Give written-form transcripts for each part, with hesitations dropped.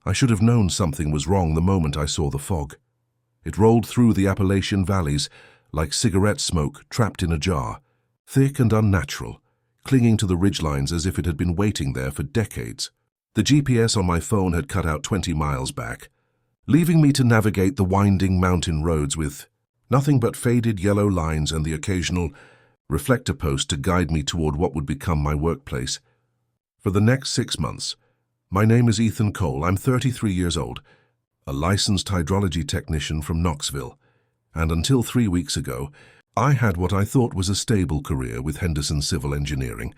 I should have known something was wrong the moment I saw the fog. It rolled through the Appalachian valleys like cigarette smoke trapped in a jar, thick and unnatural, clinging to the ridgelines as if it had been waiting there for decades. The GPS on my phone had cut out 20 miles back, leaving me to navigate the winding mountain roads with nothing but faded yellow lines and the occasional reflector post to guide me toward what would become my workplace. For the next 6 months, my name is Ethan Cole. I'm 33 years old, a licensed hydrology technician from Knoxville, and until 3 weeks ago, I had what I thought was a stable career with Henderson Civil Engineering.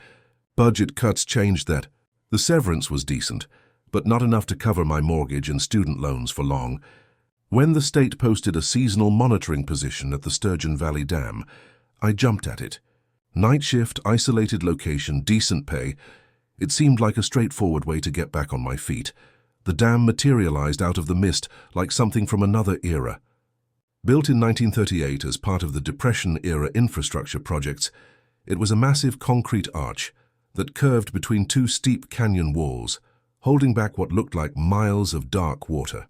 Budget cuts changed that. The severance was decent, but not enough to cover my mortgage and student loans for long. When the state posted a seasonal monitoring position at the Sturgeon Valley Dam, I jumped at it. Night shift, isolated location, decent pay. It seemed like a straightforward way to get back on my feet. The dam materialized out of the mist like something from another era. Built in 1938 as part of the Depression-era infrastructure projects, it was a massive concrete arch that curved between two steep canyon walls, holding back what looked like miles of dark water.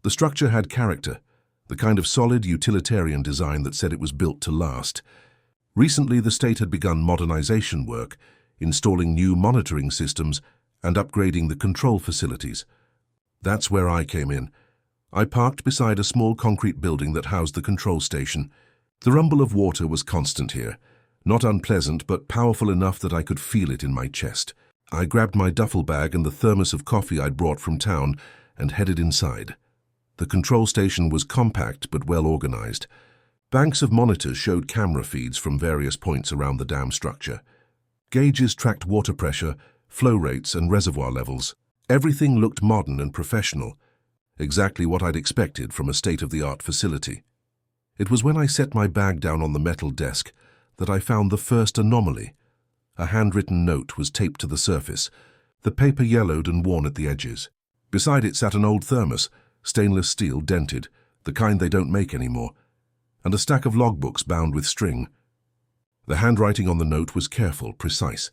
The structure had character, the kind of solid utilitarian design that said it was built to last. Recently, the state had begun modernization work, installing new monitoring systems and upgrading the control facilities. That's where I came in. I parked beside a small concrete building that housed the control station. The rumble of water was constant here, not unpleasant but powerful enough that I could feel it in my chest. I grabbed my duffel bag and the thermos of coffee I'd brought from town and headed inside. The control station was compact but well organized. Banks of monitors showed camera feeds from various points around the dam structure. Gauges tracked water pressure, flow rates, and reservoir levels. Everything looked modern and professional, exactly what I'd expected from a state-of-the-art facility. It was when I set my bag down on the metal desk that I found the first anomaly. A handwritten note was taped to the surface, the paper yellowed and worn at the edges. Beside it sat an old thermos, stainless steel, dented, the kind they don't make anymore, and a stack of logbooks bound with string. The handwriting on the note was careful, precise,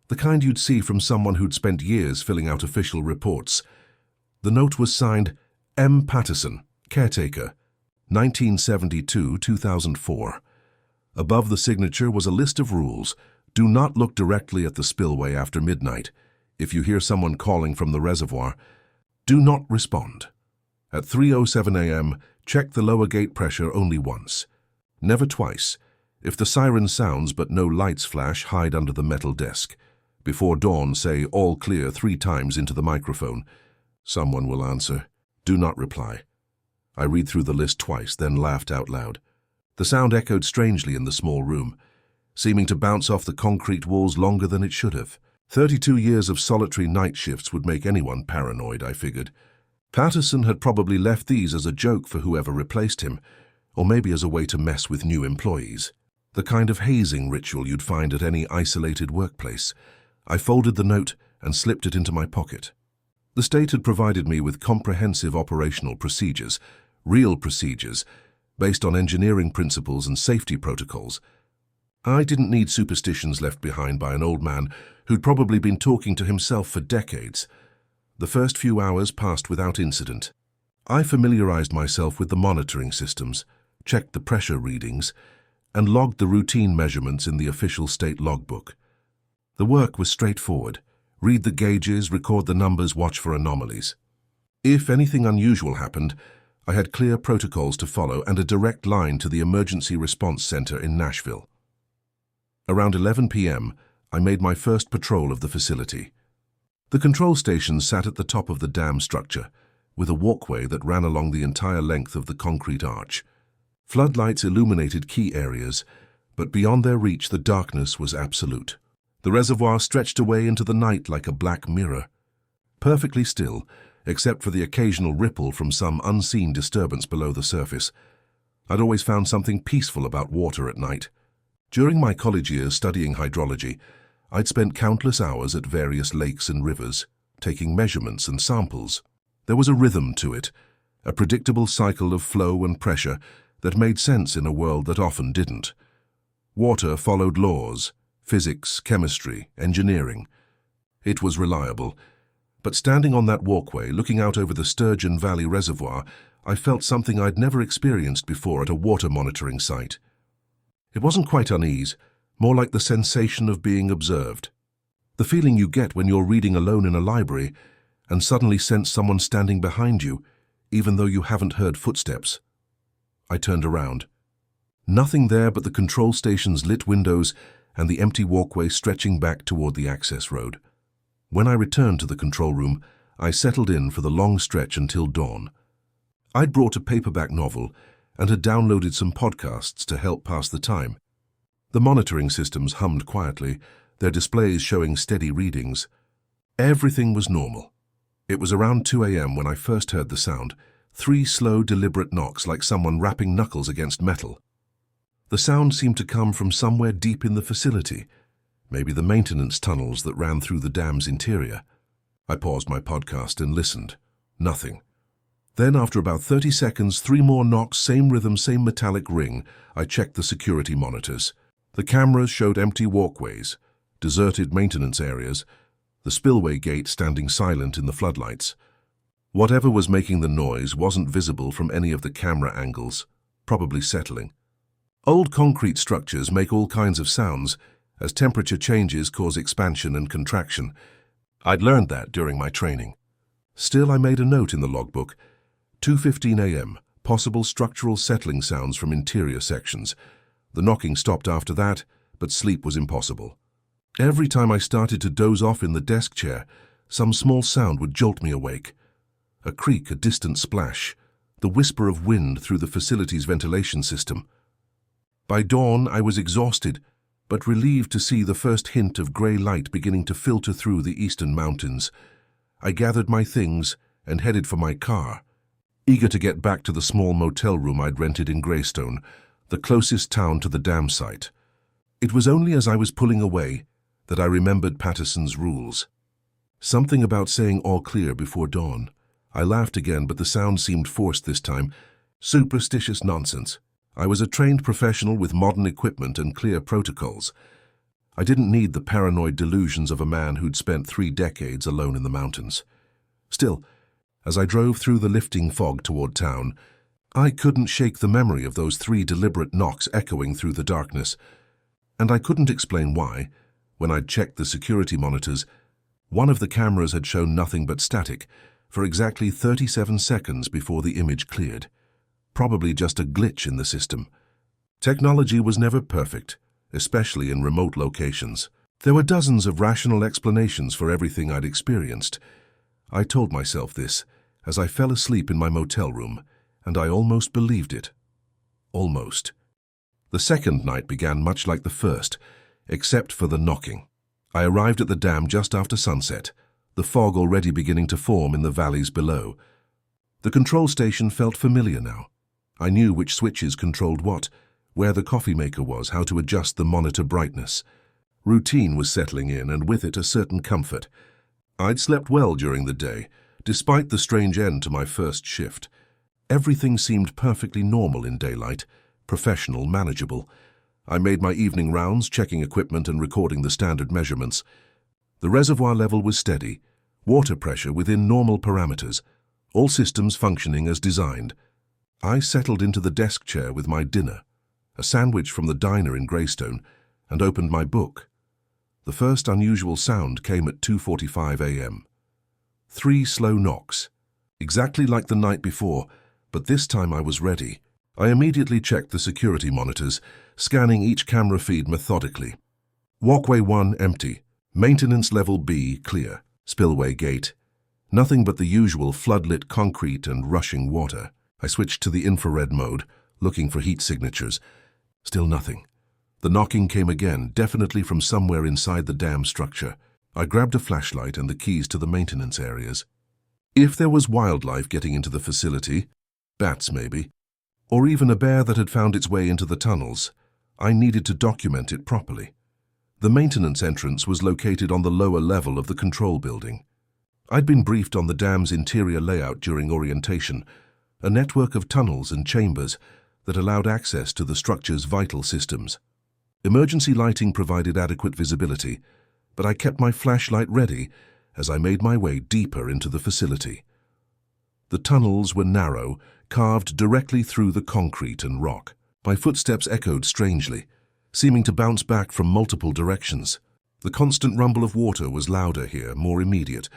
the kind you'd see from someone who'd spent years filling out official reports. The note was signed M. Patterson, caretaker, 1972-2004. Above the signature was a list of rules. Do not look directly at the spillway after midnight. If you hear someone calling from the reservoir, do not respond. At 3:07 a.m., check the lower gate pressure only once. Never twice. If the siren sounds but no lights flash, hide under the metal desk. Before dawn, say all clear 3 times into the microphone. Someone will answer. Do not reply. I read through the list twice, then laughed out loud. The sound echoed strangely in the small room, seeming to bounce off the concrete walls longer than it should have. 32 years of solitary night shifts would make anyone paranoid, I figured. Patterson had probably left these as a joke for whoever replaced him, or maybe as a way to mess with new employees. The kind of hazing ritual you'd find at any isolated workplace. I folded the note and slipped it into my pocket. The state had provided me with comprehensive operational procedures, real procedures, based on engineering principles and safety protocols. I didn't need superstitions left behind by an old man who'd probably been talking to himself for decades. The first few hours passed without incident. I familiarized myself with the monitoring systems, checked the pressure readings, and logged the routine measurements in the official state logbook. The work was straightforward. Read the gauges, record the numbers, watch for anomalies. If anything unusual happened, I had clear protocols to follow and a direct line to the Emergency Response Center in Nashville. Around 11 p.m., I made my first patrol of the facility. The control station sat at the top of the dam structure, with a walkway that ran along the entire length of the concrete arch. Floodlights illuminated key areas, but beyond their reach the darkness was absolute. The reservoir stretched away into the night like a black mirror. Perfectly still, except for the occasional ripple from some unseen disturbance below the surface. I'd always found something peaceful about water at night. During my college years studying hydrology, I'd spent countless hours at various lakes and rivers, taking measurements and samples. There was a rhythm to it, a predictable cycle of flow and pressure that made sense in a world that often didn't. Water followed laws, physics, chemistry, engineering. It was reliable, But standing on that walkway, looking out over the Sturgeon Valley Reservoir, I felt something I'd never experienced before at a water monitoring site. It wasn't quite unease, more like the sensation of being observed. The feeling you get when you're reading alone in a library and suddenly sense someone standing behind you, even though you haven't heard footsteps. I turned around. Nothing there but the control station's lit windows and the empty walkway stretching back toward the access road. When I returned to the control room, I settled in for the long stretch until dawn. I'd brought a paperback novel and had downloaded some podcasts to help pass the time. The monitoring systems hummed quietly, their displays showing steady readings. Everything was normal. It was around 2 a.m. when I first heard the sound, 3 slow, deliberate knocks like someone rapping knuckles against metal. The sound seemed to come from somewhere deep in the facility, maybe the maintenance tunnels that ran through the dam's interior. I paused my podcast and listened. Nothing. Then, after about 30 seconds, 3 more knocks, same rhythm, same metallic ring. I checked the security monitors. The cameras showed empty walkways, deserted maintenance areas, the spillway gate standing silent in the floodlights. Whatever was making the noise wasn't visible from any of the camera angles, probably settling. Old concrete structures make all kinds of sounds, as temperature changes cause expansion and contraction. I'd learned that during my training. Still, I made a note in the logbook. 2:15 a.m., possible structural settling sounds from interior sections. The knocking stopped after that, but sleep was impossible. Every time I started to doze off in the desk chair, some small sound would jolt me awake. A creak, a distant splash, the whisper of wind through the facility's ventilation system. By dawn, I was exhausted, but relieved to see the first hint of grey light beginning to filter through the eastern mountains. I gathered my things and headed for my car, eager to get back to the small motel room I'd rented in Greystone, the closest town to the dam site. It was only as I was pulling away that I remembered Patterson's rules. Something about saying all clear before dawn. I laughed again, but the sound seemed forced this time. Superstitious nonsense. I was a trained professional with modern equipment and clear protocols. I didn't need the paranoid delusions of a man who'd spent 3 decades alone in the mountains. Still, as I drove through the lifting fog toward town, I couldn't shake the memory of those 3 deliberate knocks echoing through the darkness. And I couldn't explain why. When I'd checked the security monitors, one of the cameras had shown nothing but static for exactly 37 seconds before the image cleared. Probably just a glitch in the system. Technology was never perfect, especially in remote locations. There were dozens of rational explanations for everything I'd experienced. I told myself this as I fell asleep in my motel room, and I almost believed it. Almost. The second night began much like the first, except for the knocking. I arrived at the dam just after sunset, the fog already beginning to form in the valleys below. The control station felt familiar now. I knew which switches controlled what, where the coffee maker was, how to adjust the monitor brightness. Routine was settling in, and with it a certain comfort. I'd slept well during the day, despite the strange end to my first shift. Everything seemed perfectly normal in daylight, professional, manageable. I made my evening rounds, checking equipment and recording the standard measurements. The reservoir level was steady, water pressure within normal parameters, all systems functioning as designed. I settled into the desk chair with my dinner, a sandwich from the diner in Greystone, and opened my book. The first unusual sound came at 2:45 a.m. 3 slow knocks, exactly like the night before, but this time I was ready. I immediately checked the security monitors, scanning each camera feed methodically. Walkway 1 empty, maintenance level B clear, spillway gate. Nothing but the usual floodlit concrete and rushing water. I switched to the infrared mode, looking for heat signatures. Still nothing. The knocking came again, definitely from somewhere inside the dam structure. I grabbed a flashlight and the keys to the maintenance areas. If there was wildlife getting into the facility, bats maybe, or even a bear that had found its way into the tunnels, I needed to document it properly. The maintenance entrance was located on the lower level of the control building. I'd been briefed on the dam's interior layout during orientation, a network of tunnels and chambers that allowed access to the structure's vital systems. Emergency lighting provided adequate visibility, but I kept my flashlight ready as I made my way deeper into the facility. The tunnels were narrow, carved directly through the concrete and rock. My footsteps echoed strangely, seeming to bounce back from multiple directions. The constant rumble of water was louder here, more immediate.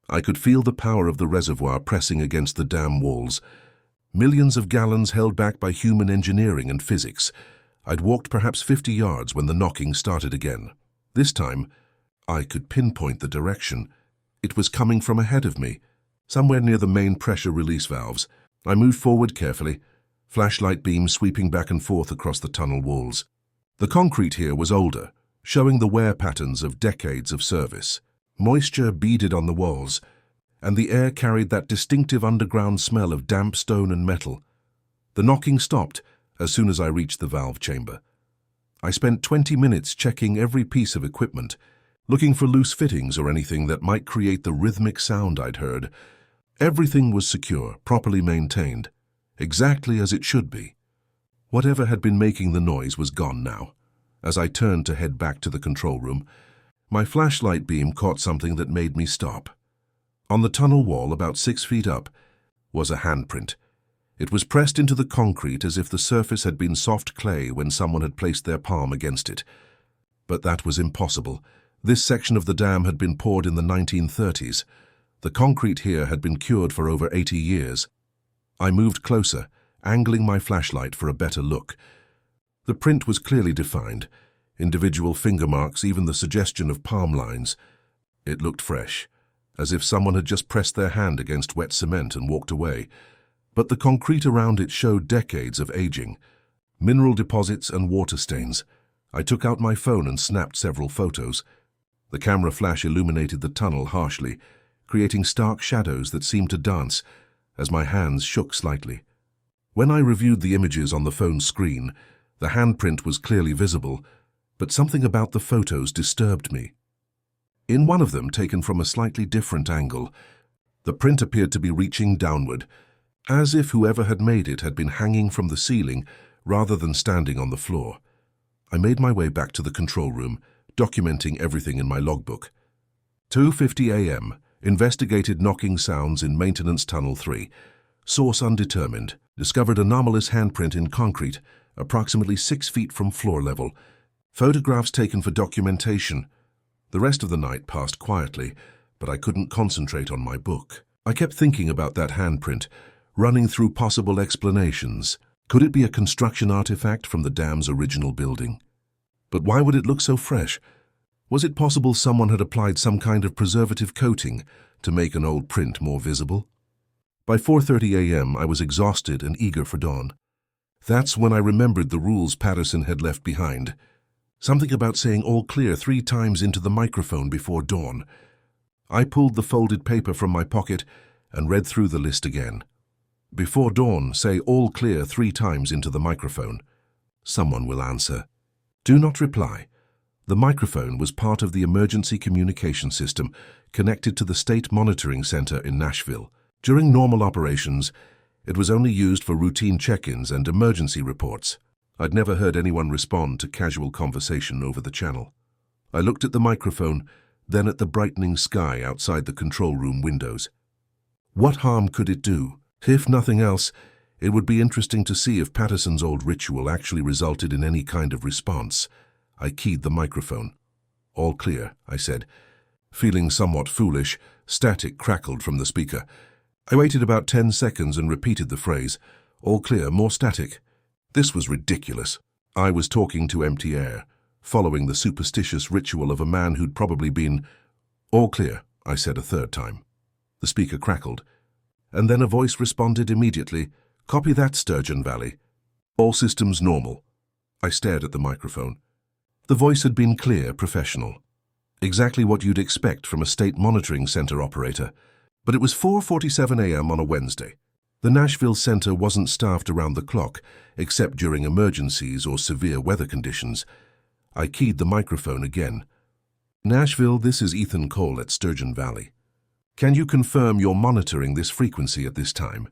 I could feel the power of the reservoir pressing against the dam walls. Millions of gallons held back by human engineering and physics. I'd walked perhaps 50 yards when the knocking started again. This time, I could pinpoint the direction. It was coming from ahead of me, somewhere near the main pressure release valves. I moved forward carefully, flashlight beams sweeping back and forth across the tunnel walls. The concrete here was older, showing the wear patterns of decades of service. Moisture beaded on the walls, and the air carried that distinctive underground smell of damp stone and metal. The knocking stopped as soon as I reached the valve chamber. I spent 20 minutes checking every piece of equipment, looking for loose fittings or anything that might create the rhythmic sound I'd heard. Everything was secure, properly maintained, exactly as it should be. Whatever had been making the noise was gone now. As I turned to head back to the control room, my flashlight beam caught something that made me stop. On the tunnel wall, about 6 feet up, was a handprint. It was pressed into the concrete as if the surface had been soft clay when someone had placed their palm against it. But that was impossible. This section of the dam had been poured in the 1930s. The concrete here had been cured for over 80 years. I moved closer, angling my flashlight for a better look. The print was clearly defined, individual finger marks, even the suggestion of palm lines. It looked fresh, as if someone had just pressed their hand against wet cement and walked away. But the concrete around it showed decades of aging, mineral deposits and water stains. I took out my phone and snapped several photos. The camera flash illuminated the tunnel harshly, creating stark shadows that seemed to dance as my hands shook slightly. When I reviewed the images on the phone's screen, the handprint was clearly visible, but something about the photos disturbed me. In one of them, taken from a slightly different angle, the print appeared to be reaching downward, as if whoever had made it had been hanging from the ceiling rather than standing on the floor. I made my way back to the control room, documenting everything in my logbook. 2:50 a.m. Investigated knocking sounds in Maintenance Tunnel 3. Source undetermined. Discovered anomalous handprint in concrete, approximately 6 feet from floor level. Photographs taken for documentation. The rest of the night passed quietly, but I couldn't concentrate on my book. I kept thinking about that handprint, running through possible explanations. Could it be a construction artifact from the dam's original building? But why would it look so fresh? Was it possible someone had applied some kind of preservative coating to make an old print more visible? By 4:30 a.m., I was exhausted and eager for dawn. That's when I remembered the rules Patterson had left behind. Something about saying all clear 3 times into the microphone before dawn. I pulled the folded paper from my pocket and read through the list again. Before dawn, say all clear 3 times into the microphone. Someone will answer. Do not reply. The microphone was part of the emergency communication system connected to the State Monitoring Center in Nashville. During normal operations, it was only used for routine check-ins and emergency reports. I'd never heard anyone respond to casual conversation over the channel. I looked at the microphone, then at the brightening sky outside the control room windows. What harm could it do? If nothing else, it would be interesting to see if Patterson's old ritual actually resulted in any kind of response. I keyed the microphone. All clear, I said. Feeling somewhat foolish, static crackled from the speaker. I waited about 10 seconds and repeated the phrase. All clear, more static. This was ridiculous. I was talking to empty air, following the superstitious ritual of a man who'd probably been... All clear, I said a third time. The speaker crackled, and then a voice responded immediately. Copy that, Sturgeon Valley. All systems normal. I stared at the microphone. The voice had been clear, professional. Exactly what you'd expect from a state monitoring center operator. But it was 4:47 a.m. on a Wednesday. The Nashville Center wasn't staffed around the clock, except during emergencies or severe weather conditions. I keyed the microphone again. Nashville, this is Ethan Cole at Sturgeon Valley. Can you confirm you're monitoring this frequency at this time?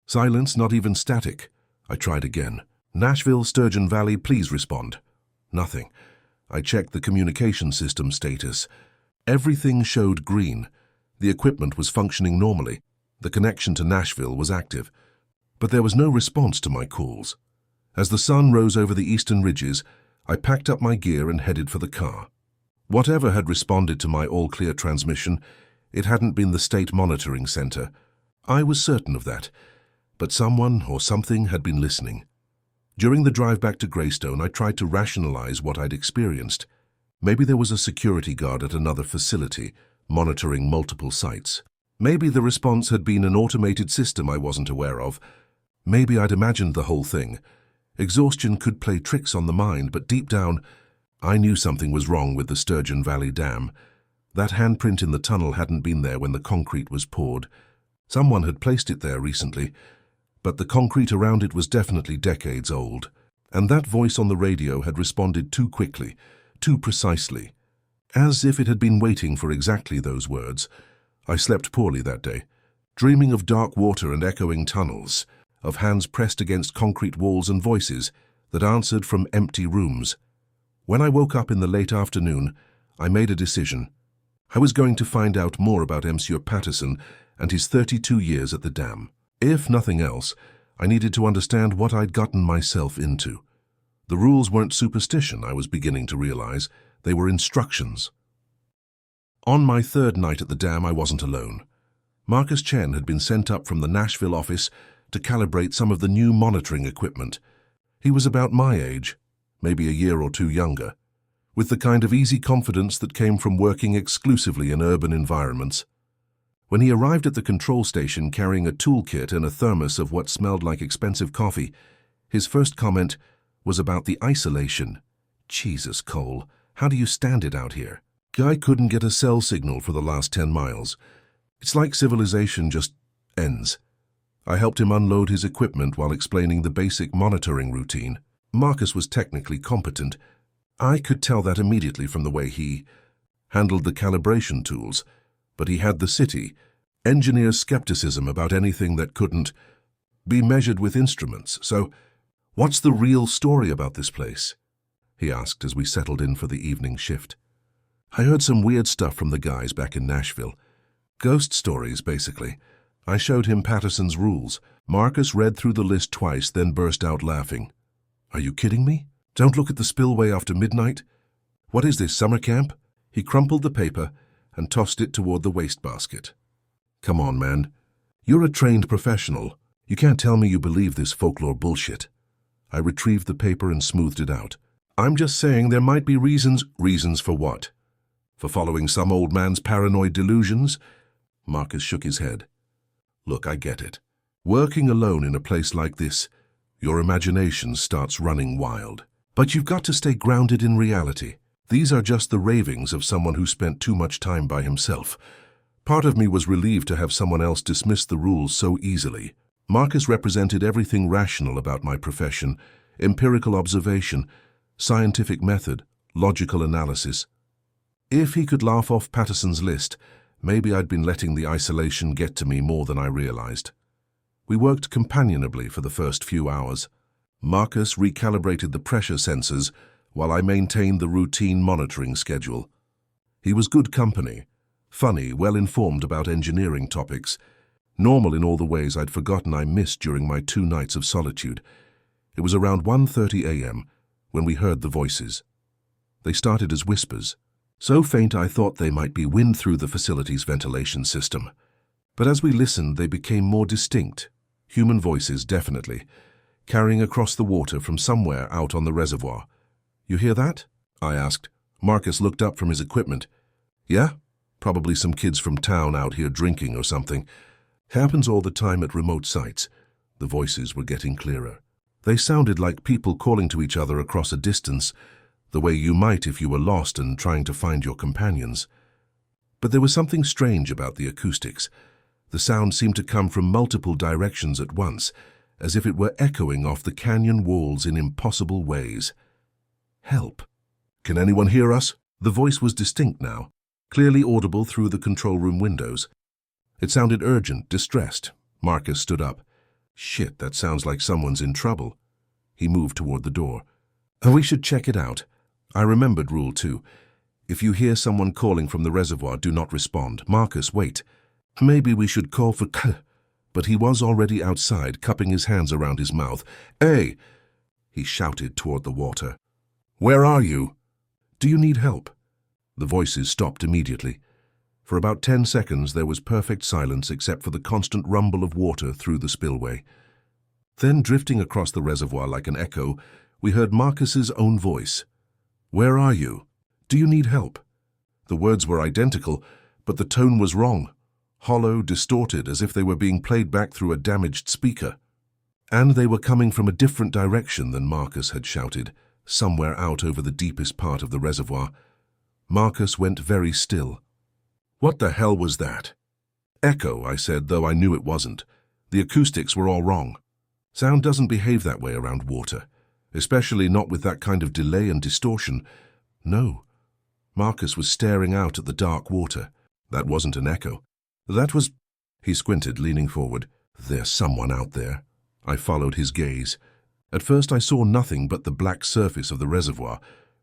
Silence, not even static. I tried again. Nashville, Sturgeon Valley, please respond. Nothing. I checked the communication system status. Everything showed green. The equipment was functioning normally. The connection to Nashville was active. But there was no response to my calls. As the sun rose over the eastern ridges, I packed up my gear and headed for the car. Whatever had responded to my all-clear transmission, it hadn't been the state monitoring center. I was certain of that. But someone or something had been listening. During the drive back to Greystone, I tried to rationalize what I'd experienced. Maybe there was a security guard at another facility, monitoring multiple sites. Maybe the response had been an automated system I wasn't aware of. Maybe I'd imagined the whole thing. Exhaustion could play tricks on the mind, but deep down, I knew something was wrong with the Sturgeon Valley Dam. That handprint in the tunnel hadn't been there when the concrete was poured. Someone had placed it there recently, but the concrete around it was definitely decades old. And that voice on the radio had responded too quickly, too precisely. As if it had been waiting for exactly those words. I slept poorly that day, dreaming of dark water and echoing tunnels, of hands pressed against concrete walls and voices that answered from empty rooms. When I woke up in the late afternoon, I made a decision. I was going to find out more about Monsieur Patterson and his 32 years at the dam. If nothing else, I needed to understand what I'd gotten myself into. The rules weren't superstition, I was beginning to realize. They were instructions. On my third night at the dam, I wasn't alone. Marcus Chen had been sent up from the Nashville office to calibrate some of the new monitoring equipment. He was about my age, maybe a year or two younger, with the kind of easy confidence that came from working exclusively in urban environments. When he arrived at the control station carrying a toolkit and a thermos of what smelled like expensive coffee, his first comment was about the isolation. Jesus, Cole, how do you stand it out here? Guy couldn't get a cell signal for the last 10 miles. It's like civilization just ends. I helped him unload his equipment while explaining the basic monitoring routine. Marcus was technically competent. I could tell that immediately from the way he handled the calibration tools, but he had the city, engineer skepticism about anything that couldn't be measured with instruments. So, what's the real story about this place? He asked as we settled in for the evening shift. I heard some weird stuff from the guys back in Nashville. Ghost stories, basically. I showed him Patterson's rules. Marcus read through the list twice, then burst out laughing. Are you kidding me? Don't look at the spillway after midnight? What is this, summer camp? He crumpled the paper and tossed it toward the wastebasket. Come on, man. You're a trained professional. You can't tell me you believe this folklore bullshit. I retrieved the paper and smoothed it out. I'm just saying there might be reasons. Reasons for what? For following some old man's paranoid delusions? Marcus shook his head. Look, I get it. Working alone in a place like this, your imagination starts running wild. But you've got to stay grounded in reality. These are just the ravings of someone who spent too much time by himself. Part of me was relieved to have someone else dismiss the rules so easily. Marcus represented everything rational about my profession: empirical observation, scientific method, logical analysis. If he could laugh off Patterson's list, maybe I'd been letting the isolation get to me more than I realized. We worked companionably for the first few hours. Marcus recalibrated the pressure sensors while I maintained the routine monitoring schedule. He was good company, funny, well-informed about engineering topics, normal in all the ways I'd forgotten I missed during my 2 nights of solitude. It was around 1:30 a.m. when we heard the voices. They started as whispers, so faint I thought they might be wind through the facility's ventilation system. But as we listened, they became more distinct. Human voices, definitely, carrying across the water from somewhere out on the reservoir. You hear that? I asked. Marcus looked up from his equipment. Yeah? Probably some kids from town out here drinking or something. Happens all the time at remote sites. The voices were getting clearer. They sounded like people calling to each other across a distance, the way you might if you were lost and trying to find your companions. But there was something strange about the acoustics. The sound seemed to come from multiple directions at once, as if it were echoing off the canyon walls in impossible ways. Help. Can anyone hear us? The voice was distinct now, clearly audible through the control room windows. It sounded urgent, distressed. Marcus stood up. Shit, that sounds like someone's in trouble. He moved toward the door. We should check it out. I remembered Rule 2. If you hear someone calling from the reservoir, do not respond. Marcus, wait. Maybe we should call for But he was already outside, cupping his hands around his mouth. Hey! He shouted toward the water. Where are you? Do you need help? The voices stopped immediately. For about 10 seconds there was perfect silence except for the constant rumble of water through the spillway. Then, drifting across the reservoir like an echo, we heard Marcus's own voice. Where are you? Do you need help? The words were identical, but the tone was wrong. Hollow, distorted, as if they were being played back through a damaged speaker. And they were coming from a different direction than Marcus had shouted, somewhere out over the deepest part of the reservoir. Marcus went very still. What the hell was that? Echo, I said, though I knew it wasn't. The acoustics were all wrong. Sound doesn't behave that way around water, especially not with that kind of delay and distortion. No. Marcus was staring out at the dark water. That wasn't an echo. That was... He squinted, leaning forward. There's someone out there. I followed his gaze. At first I saw nothing but the black surface of the reservoir,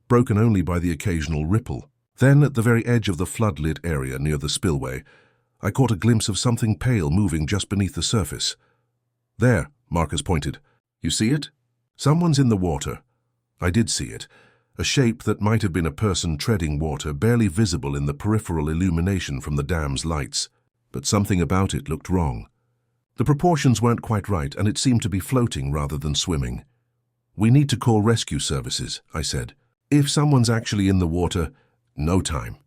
broken only by the occasional ripple. Then, at the very edge of the floodlit area near the spillway, I caught a glimpse of something pale moving just beneath the surface. There, Marcus pointed. You see it? Someone's in the water. I did see it. A shape that might have been a person treading water, barely visible in the peripheral illumination from the dam's lights. But something about it looked wrong. The proportions weren't quite right, and it seemed to be floating rather than swimming. We need to call rescue services, I said. If someone's actually in the water, no time.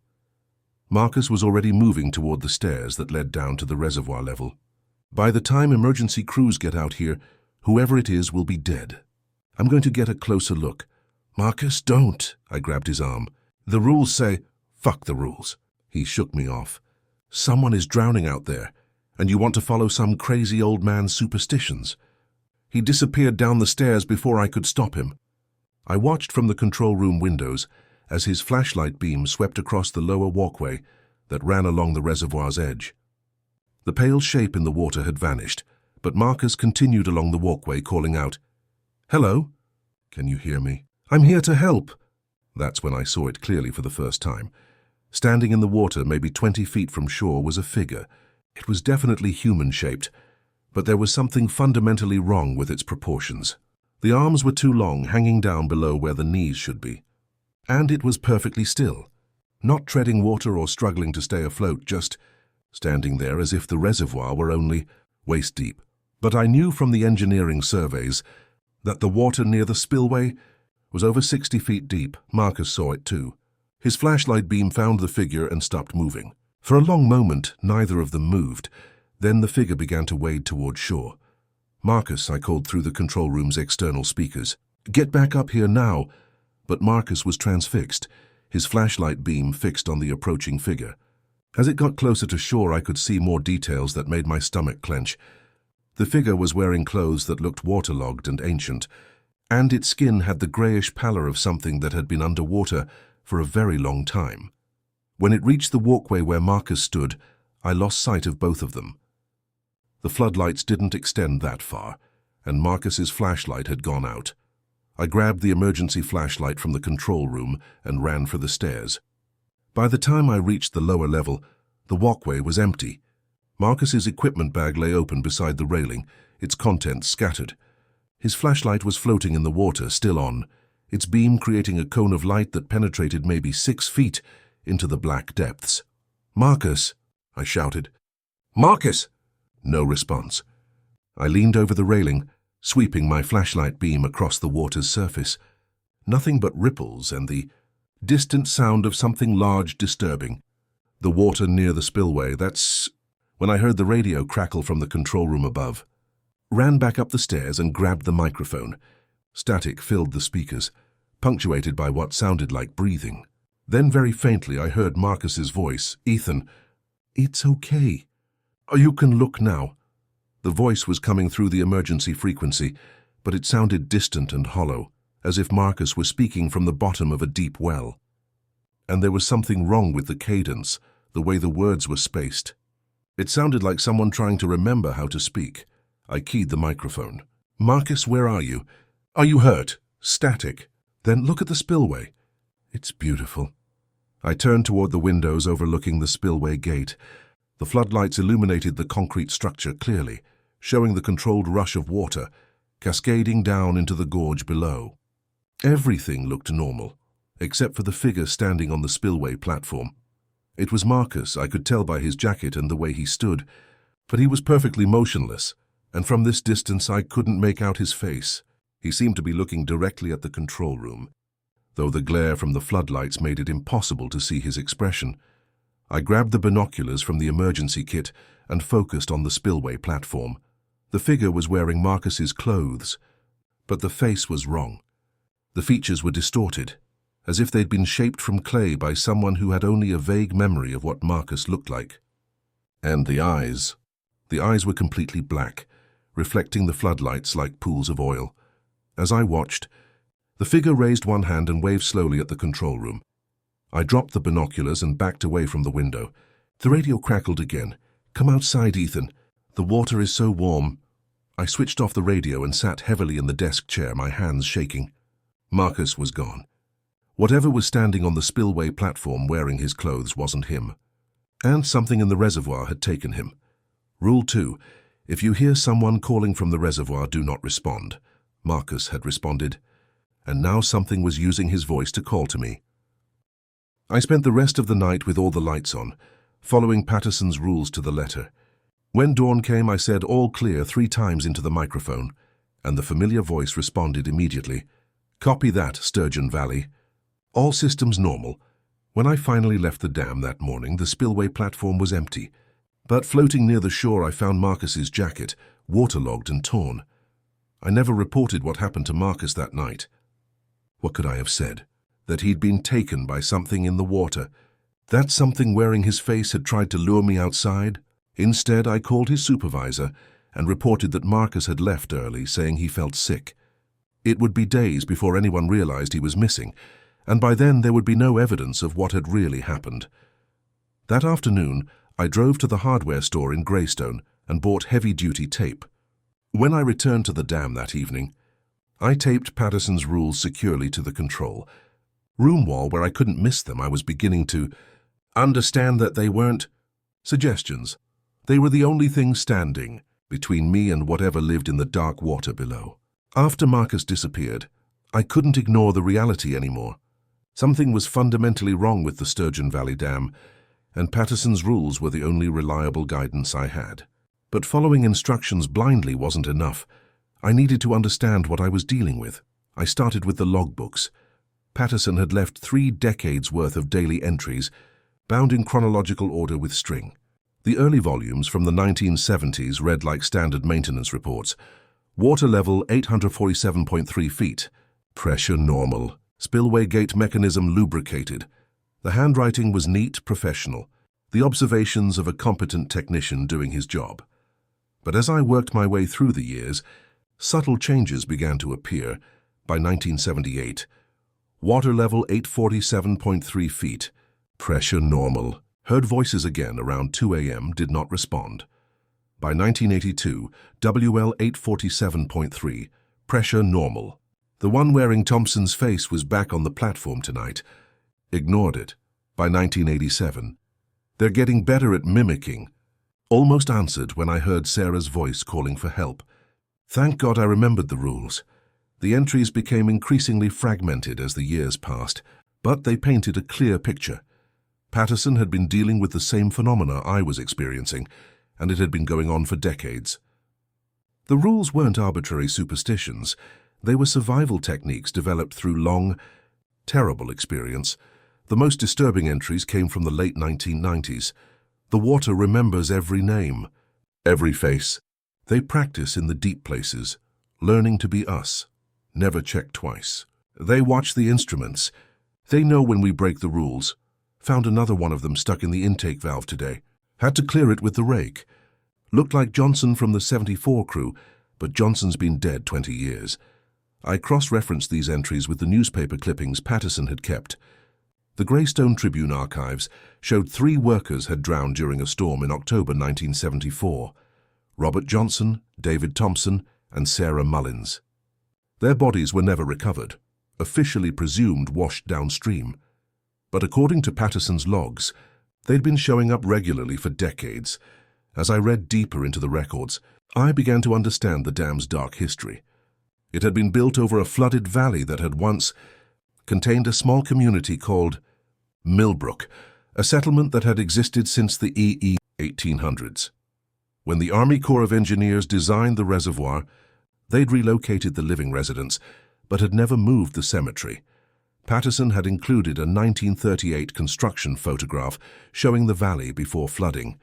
Marcus was already moving toward the stairs that led down to the reservoir level. By the time emergency crews get out here, whoever it is will be dead. I'm going to get a closer look. Marcus, don't. I grabbed his arm. The rules say, fuck the rules. He shook me off. Someone is drowning out there, and you want to follow some crazy old man's superstitions. He disappeared down the stairs before I could stop him. I watched from the control room windows as his flashlight beam swept across the lower walkway that ran along the reservoir's edge. The pale shape in the water had vanished, but Marcus continued along the walkway, calling out, Hello? Can you hear me? I'm here to help. That's when I saw it clearly for the first time. Standing in the water, maybe 20 feet from shore, was a figure. It was definitely human-shaped, but there was something fundamentally wrong with its proportions. The arms were too long, hanging down below where the knees should be. And it was perfectly still, not treading water or struggling to stay afloat, just standing there as if the reservoir were only waist-deep. But I knew from the engineering surveys that the water near the spillway was over 60 feet deep. Marcus saw it too. His flashlight beam found the figure and stopped moving. For a long moment, neither of them moved. Then the figure began to wade toward shore. Marcus, I called through the control room's external speakers. Get back up here now. But Marcus was transfixed, his flashlight beam fixed on the approaching figure. As it got closer to shore, I could see more details that made my stomach clench. The figure was wearing clothes that looked waterlogged and ancient, and its skin had the grayish pallor of something that had been underwater for a very long time. When it reached the walkway where Marcus stood, I lost sight of both of them. The floodlights didn't extend that far, and Marcus's flashlight had gone out. I grabbed the emergency flashlight from the control room and ran for the stairs. By the time I reached the lower level, the walkway was empty. Marcus's equipment bag lay open beside the railing, its contents scattered. His flashlight was floating in the water, still on, its beam creating a cone of light that penetrated maybe 6 feet into the black depths. Marcus, I shouted. Marcus! No response. I leaned over the railing, sweeping my flashlight beam across the water's surface. Nothing but ripples and the distant sound of something large disturbing. The water near the spillway, that's when I heard the radio crackle from the control room above. Ran back up the stairs and grabbed the microphone. Static filled the speakers, punctuated by what sounded like breathing. Then very faintly I heard Marcus's voice. Ethan, it's okay. You can look now. The voice was coming through the emergency frequency, but it sounded distant and hollow, as if Marcus was speaking from the bottom of a deep well. And there was something wrong with the cadence, the way the words were spaced. It sounded like someone trying to remember how to speak. I keyed the microphone. Marcus, where are you? Are you hurt? Static. Then look at the spillway. It's beautiful. I turned toward the windows overlooking the spillway gate. The floodlights illuminated the concrete structure clearly, showing the controlled rush of water, cascading down into the gorge below. Everything looked normal, except for the figure standing on the spillway platform. It was Marcus, I could tell by his jacket and the way he stood, but he was perfectly motionless, and from this distance I couldn't make out his face. He seemed to be looking directly at the control room, though the glare from the floodlights made it impossible to see his expression. I grabbed the binoculars from the emergency kit and focused on the spillway platform. The figure was wearing Marcus's clothes, but the face was wrong. The features were distorted, as if they'd been shaped from clay by someone who had only a vague memory of what Marcus looked like. And the eyes. The eyes were completely black, reflecting the floodlights like pools of oil. As I watched, the figure raised one hand and waved slowly at the control room. I dropped the binoculars and backed away from the window. The radio crackled again. "Come outside, Ethan. The water is so warm." I switched off the radio and sat heavily in the desk chair, my hands shaking. Marcus was gone. Whatever was standing on the spillway platform wearing his clothes wasn't him. And something in the reservoir had taken him. Rule 2. If you hear someone calling from the reservoir, do not respond. Marcus had responded, and now something was using his voice to call to me. I spent the rest of the night with all the lights on, following Patterson's rules to the letter. When dawn came, I said "all clear" 3 times into the microphone, and the familiar voice responded immediately. "Copy that, Sturgeon Valley. All systems normal." When I finally left the dam that morning, the spillway platform was empty, but floating near the shore I found Marcus's jacket, waterlogged and torn. I never reported what happened to Marcus that night. What could I have said? That he'd been taken by something in the water. That something wearing his face had tried to lure me outside? Instead, I called his supervisor and reported that Marcus had left early, saying he felt sick. It would be days before anyone realized he was missing, and by then there would be no evidence of what had really happened. That afternoon, I drove to the hardware store in Greystone and bought heavy-duty tape. When I returned to the dam that evening, I taped Patterson's rules securely to the control room wall where I couldn't miss them. I was beginning to understand that they weren't suggestions. They were the only thing standing between me and whatever lived in the dark water below. After Marcus disappeared, I couldn't ignore the reality anymore. Something was fundamentally wrong with the Sturgeon Valley Dam, and Patterson's rules were the only reliable guidance I had. But following instructions blindly wasn't enough. I needed to understand what I was dealing with. I started with the logbooks. Patterson had left 3 decades worth of daily entries, bound in chronological order with string. The early volumes from the 1970s read like standard maintenance reports. Water level 847.3 feet. Pressure normal. Spillway gate mechanism lubricated. The handwriting was neat, professional. The observations of a competent technician doing his job. But as I worked my way through the years, subtle changes began to appear. By 1978, water level 847.3 feet. Pressure normal. Heard voices again around 2 a.m. did not respond. By 1982, WL 847.3. Pressure normal. The one wearing Thompson's face was back on the platform tonight. Ignored it. By 1987, they're getting better at mimicking. Almost answered when I heard Sarah's voice calling for help. Thank God I remembered the rules. The entries became increasingly fragmented as the years passed, but they painted a clear picture. Patterson had been dealing with the same phenomena I was experiencing, and it had been going on for decades. The rules weren't arbitrary superstitions. They were survival techniques developed through long, terrible experience. The most disturbing entries came from the late 1990s. The water remembers every name, every face. They practice in the deep places, learning to be us. Never check twice. They watch the instruments. They know when we break the rules. Found another one of them stuck in the intake valve today. Had to clear it with the rake. Looked like Johnson from the 74 crew, but Johnson's been dead 20 years. I cross-referenced these entries with the newspaper clippings Patterson had kept. The Greystone Tribune archives showed 3 workers had drowned during a storm in October 1974. Robert Johnson, David Thompson, and Sarah Mullins. Their bodies were never recovered, officially presumed washed downstream. But according to Patterson's logs, they'd been showing up regularly for decades. As I read deeper into the records, I began to understand the dam's dark history. It had been built over a flooded valley that had once contained a small community called Millbrook, a settlement that had existed since the EE 1800s. When the Army Corps of Engineers designed the reservoir, they'd relocated the living residents, but had never moved the cemetery. Patterson had included a 1938 construction photograph showing the valley before flooding.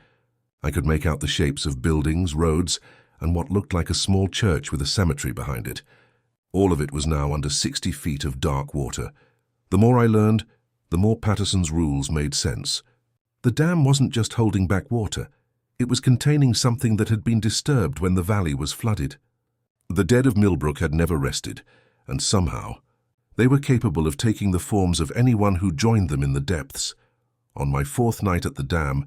I could make out the shapes of buildings, roads, and what looked like a small church with a cemetery behind it. All of it was now under 60 feet of dark water. The more I learned, the more Patterson's rules made sense. The dam wasn't just holding back water. It was containing something that had been disturbed when the valley was flooded. The dead of Millbrook had never rested, and somehow, they were capable of taking the forms of anyone who joined them in the depths. On my fourth night at the dam,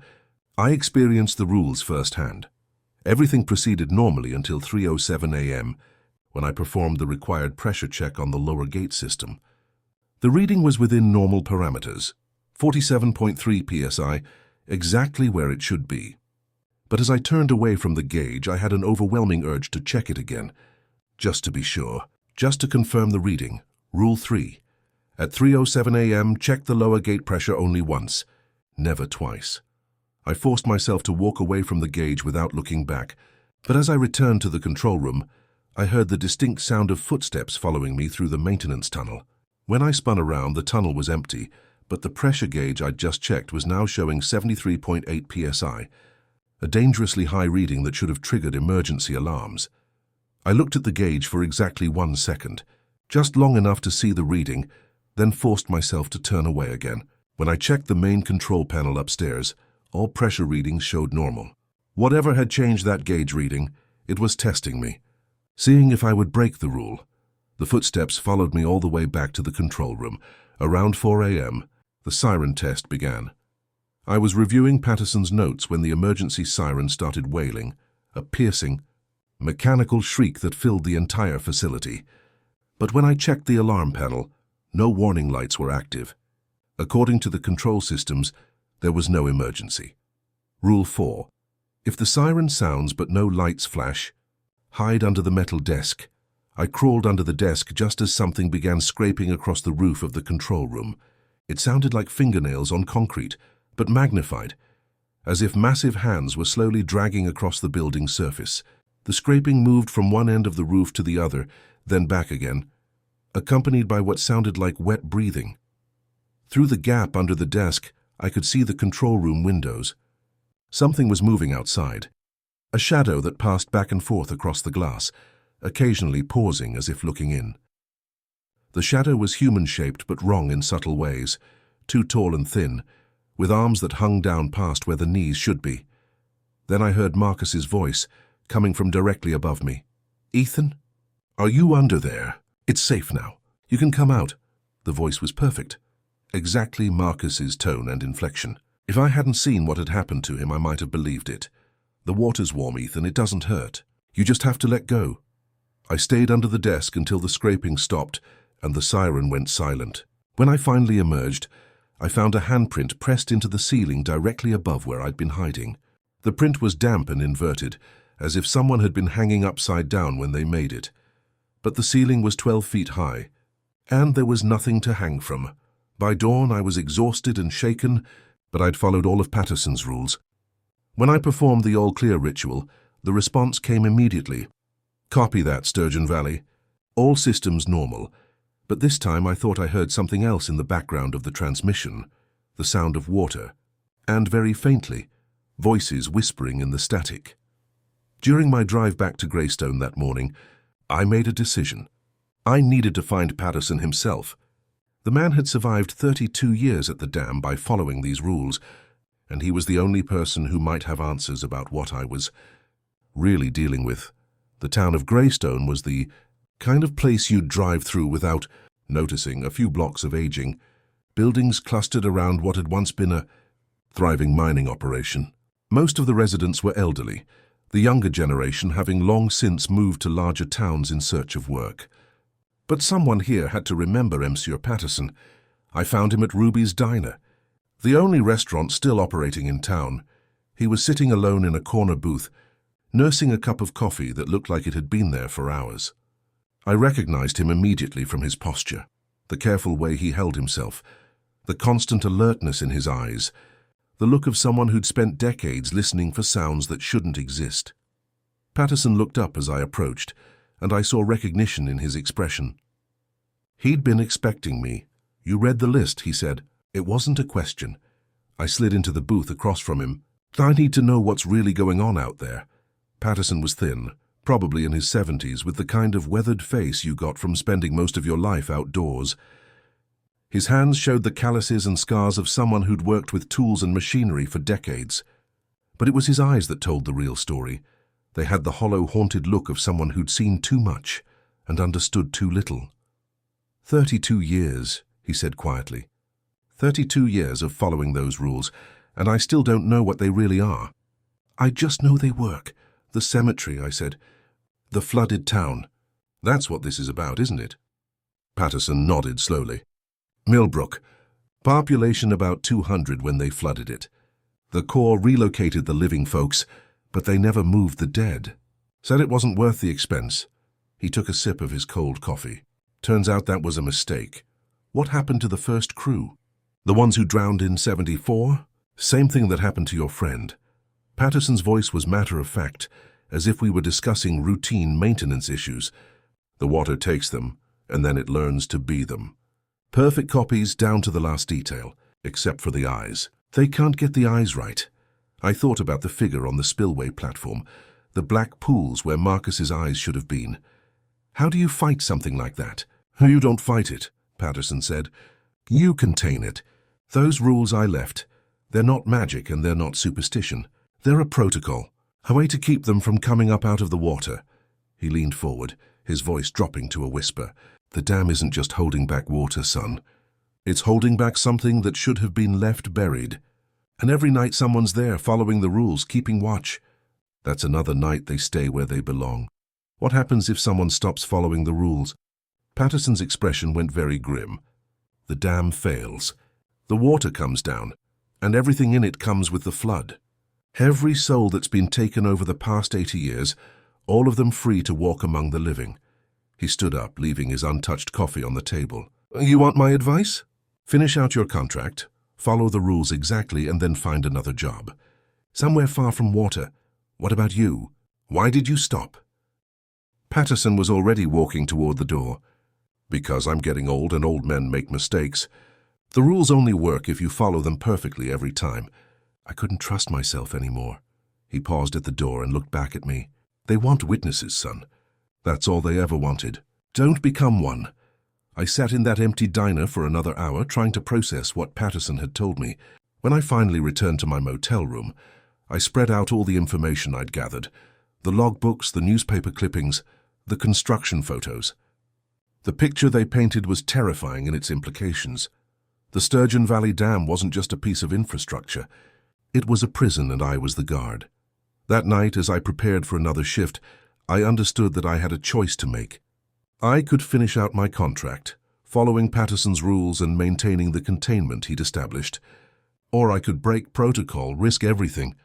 I experienced the rules firsthand. Everything proceeded normally until 3:07 a.m., when I performed the required pressure check on the lower gate system. The reading was within normal parameters, 47.3 psi, exactly where it should be. But as I turned away from the gauge, I had an overwhelming urge to check it again, just to be sure, just to confirm the reading. Rule 3. At 3:07 a.m., check the lower gate pressure only once, never twice. I forced myself to walk away from the gauge without looking back, but as I returned to the control room, I heard the distinct sound of footsteps following me through the maintenance tunnel. When I spun around, the tunnel was empty, but the pressure gauge I'd just checked was now showing 73.8 psi, a dangerously high reading that should have triggered emergency alarms. I looked at the gauge for exactly 1 second, just long enough to see the reading, then forced myself to turn away again. When I checked the main control panel upstairs, all pressure readings showed normal. Whatever had changed that gauge reading, it was testing me, seeing if I would break the rule. The footsteps followed me all the way back to the control room. Around 4 a.m., the siren test began. I was reviewing Patterson's notes when the emergency siren started wailing, a piercing, mechanical shriek that filled the entire facility. But when I checked the alarm panel, no warning lights were active. According to the control systems, there was no emergency. Rule 4. If the siren sounds but no lights flash, hide under the metal desk. I crawled under the desk just as something began scraping across the roof of the control room. It sounded like fingernails on concrete, but magnified, as if massive hands were slowly dragging across the building's surface. The scraping moved from one end of the roof to the other, then back again, accompanied by what sounded like wet breathing. Through the gap under the desk, I could see the control room windows. Something was moving outside, a shadow that passed back and forth across the glass, occasionally pausing as if looking in. The shadow was human-shaped but wrong in subtle ways, too tall and thin, with arms that hung down past where the knees should be. Then I heard Marcus's voice, coming from directly above me. "Ethan? Are you under there? It's safe now. You can come out." The voice was perfect. Exactly Marcus's tone and inflection. If I hadn't seen what had happened to him, I might have believed it. "The water's warm, Ethan. It doesn't hurt. You just have to let go." I stayed under the desk until the scraping stopped and the siren went silent. When I finally emerged, I found a handprint pressed into the ceiling directly above where I'd been hiding. The print was damp and inverted, as if someone had been hanging upside down when they made it. But the ceiling was 12 feet high, and there was nothing to hang from. By dawn, I was exhausted and shaken, but I'd followed all of Patterson's rules. When I performed the all-clear ritual, the response came immediately. "Copy that, Sturgeon Valley. All systems normal." But this time I thought I heard something else in the background of the transmission, the sound of water, and very faintly, voices whispering in the static. During my drive back to Greystone that morning, I made a decision. I needed to find Patterson himself. The man had survived 32 years at the dam by following these rules, and he was the only person who might have answers about what I was really dealing with. The town of Greystone was the kind of place you'd drive through without noticing a few blocks of aging, buildings clustered around what had once been a thriving mining operation. Most of the residents were elderly, the younger generation having long since moved to larger towns in search of work. But someone here had to remember Monsieur Patterson. I found him at Ruby's Diner, the only restaurant still operating in town. He was sitting alone in a corner booth, nursing a cup of coffee that looked like it had been there for hours. I recognized him immediately from his posture, the careful way he held himself, the constant alertness in his eyes, the look of someone who'd spent decades listening for sounds that shouldn't exist. Patterson looked up as I approached, and I saw recognition in his expression. He'd been expecting me. "You read the list," he said. It wasn't a question. I slid into the booth across from him. "I need to know what's really going on out there." Patterson was thin, probably in his 70s, with the kind of weathered face you got from spending most of your life outdoors. His hands showed the calluses and scars of someone who'd worked with tools and machinery for decades. But it was his eyes that told the real story. They had the hollow, haunted look of someone who'd seen too much and understood too little. 32 years, he said quietly. 32 years of following those rules, and I still don't know what they really are. "I just know they work. The cemetery," I said. "The flooded town. That's what this is about, isn't it?" Patterson nodded slowly. "Millbrook. Population about 200 when they flooded it. The Corps relocated the living folks, but they never moved the dead. Said it wasn't worth the expense." He took a sip of his cold coffee. "Turns out that was a mistake. What happened to the first crew? The ones who drowned in 74? Same thing that happened to your friend." Patterson's voice was matter-of-fact, as if we were discussing routine maintenance issues. "The water takes them, and then it learns to be them. Perfect copies down to the last detail, except for the eyes. They can't get the eyes right." I thought about the figure on the spillway platform, the black pools where Marcus's eyes should have been. "How do you fight something like that?" "You don't fight it," Patterson said. "You contain it. Those rules I left, they're not magic and they're not superstition. They're a protocol, a way to keep them from coming up out of the water." He leaned forward, his voice dropping to a whisper. "The dam isn't just holding back water, son. It's holding back something that should have been left buried. And every night someone's there following the rules, keeping watch. That's another night they stay where they belong. What happens if someone stops following the rules?" Patterson's expression went very grim. "The dam fails. The water comes down, and everything in it comes with the flood. Every soul that's been taken over the past 80 years, all of them free to walk among the living." He stood up, leaving his untouched coffee on the table. "You want my advice? Finish out your contract, follow the rules exactly, and then find another job. Somewhere far from water. What about you? Why did you stop?" Patterson was already walking toward the door. "Because I'm getting old and old men make mistakes. The rules only work if you follow them perfectly every time." I couldn't trust myself anymore. He paused at the door and looked back at me. "They want witnesses, son. That's all they ever wanted. Don't become one." I sat in that empty diner for another hour trying to process what Patterson had told me. When I finally returned to my motel room, I spread out all the information I'd gathered. The logbooks, the newspaper clippings, the construction photos. The picture they painted was terrifying in its implications. The Sturgeon Valley Dam wasn't just a piece of infrastructure. It was a prison, and I was the guard. That night, as I prepared for another shift, I understood that I had a choice to make. I could finish out my contract, following Patterson's rules and maintaining the containment he'd established. Or I could break protocol, risk everything,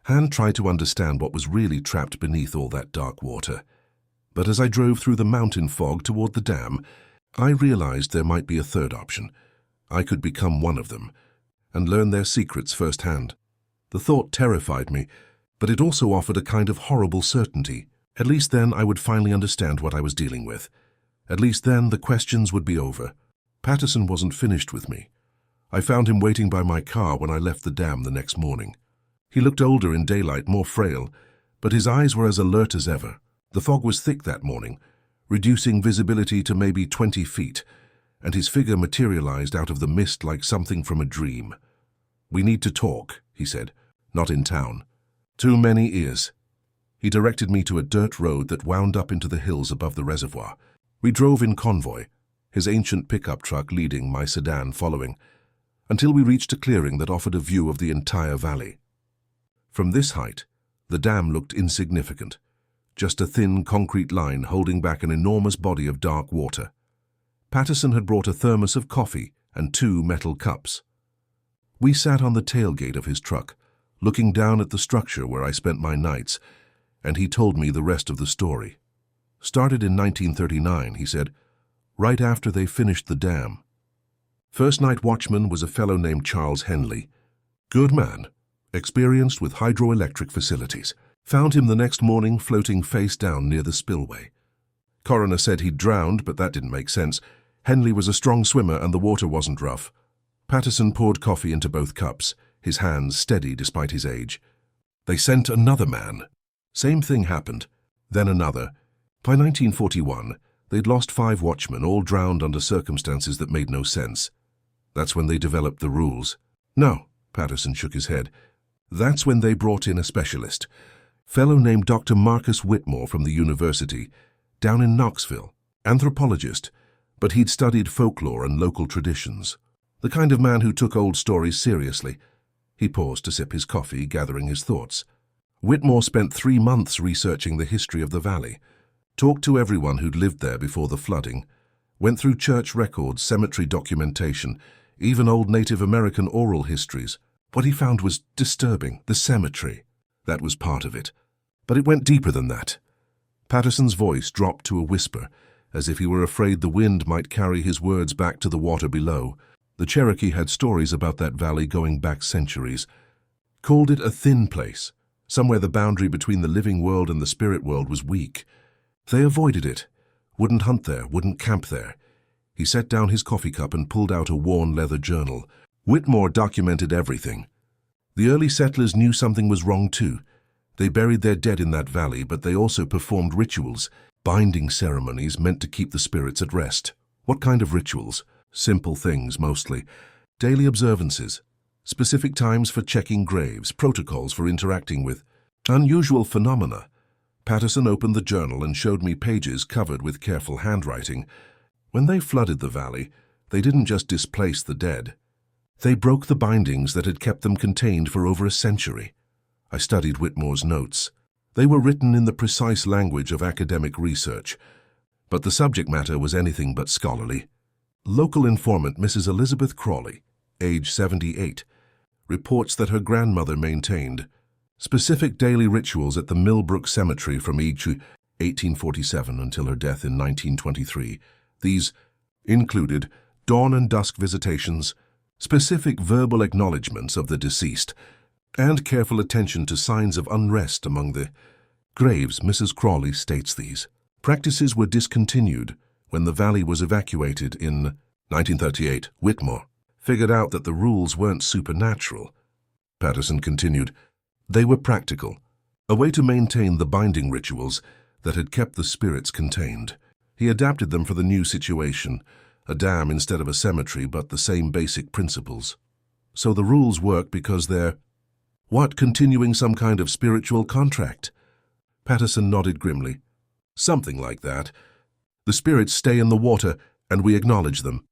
and try to understand what was really trapped beneath all that dark water. But as I drove through the mountain fog toward the dam, I realized there might be a third option. I could become one of them, and learn their secrets firsthand. The thought terrified me, but it also offered a kind of horrible certainty. At least then I would finally understand what I was dealing with. At least then the questions would be over. Patterson wasn't finished with me. I found him waiting by my car when I left the dam the next morning. He looked older in daylight, more frail, but his eyes were as alert as ever. The fog was thick that morning, reducing visibility to maybe 20 feet, and his figure materialized out of the mist like something from a dream. "We need to talk," he said. "Not in town. Too many ears." He directed me to a dirt road that wound up into the hills above the reservoir. We drove in convoy, his ancient pickup truck leading, my sedan following, until we reached a clearing that offered a view of the entire valley. From this height, the dam looked insignificant, just a thin concrete line holding back an enormous body of dark water. Patterson had brought a thermos of coffee, and 2 metal cups. We sat on the tailgate of his truck, looking down at the structure where I spent my nights, and he told me the rest of the story. Started in 1939, he said, right after they finished the dam. First night watchman was a fellow named Charles Henley. Good man, experienced with hydroelectric facilities. Found him the next morning floating face down near the spillway. Coroner said he'd drowned, but that didn't make sense. Henley was a strong swimmer and the water wasn't rough. Patterson poured coffee into both cups, his hands steady despite his age. They sent another man. Same thing happened. Then another. By 1941, they'd lost 5 watchmen, all drowned under circumstances that made no sense. That's when they developed the rules. No, Patterson shook his head. That's when they brought in a specialist. Fellow named Dr. Marcus Whitmore from the university, down in Knoxville. Anthropologist, but he'd studied folklore and local traditions. The kind of man who took old stories seriously. He paused to sip his coffee, gathering his thoughts. Whitmore spent 3 months researching the history of the valley. Talked to everyone who'd lived there before the flooding. Went through church records, cemetery documentation, even old Native American oral histories. What he found was disturbing. The cemetery. That was part of it. But it went deeper than that. Patterson's voice dropped to a whisper, as if he were afraid the wind might carry his words back to the water below. The Cherokee had stories about that valley going back centuries. Called it a thin place, somewhere the boundary between the living world and the spirit world was weak. They avoided it, wouldn't hunt there, wouldn't camp there. He set down his coffee cup and pulled out a worn leather journal. Whitmore documented everything. The early settlers knew something was wrong too. They buried their dead in that valley, but they also performed rituals, binding ceremonies meant to keep the spirits at rest. What kind of rituals? Simple things, mostly. Daily observances, specific times for checking graves, protocols for interacting with unusual phenomena. Patterson opened the journal and showed me pages covered with careful handwriting. When they flooded the valley, they didn't just displace the dead. They broke the bindings that had kept them contained for over a century. I studied Whitmore's notes. They were written in the precise language of academic research, but the subject matter was anything but scholarly. Local informant Mrs. Elizabeth Crawley, age 78, reports that her grandmother maintained specific daily rituals at the Millbrook Cemetery from 1847 until her death in 1923. These included dawn and dusk visitations, specific verbal acknowledgments of the deceased, and careful attention to signs of unrest among the graves. Mrs. Crawley states these practices were discontinued when the valley was evacuated in 1938. Whitmore figured out that the rules weren't supernatural. Patterson continued, they were practical, a way to maintain the binding rituals that had kept the spirits contained. He adapted them for the new situation, a dam instead of a cemetery, but the same basic principles. So the rules work because they're, what, continuing some kind of spiritual contract? Patterson nodded grimly. Something like that. The spirits stay in the water, and we acknowledge them.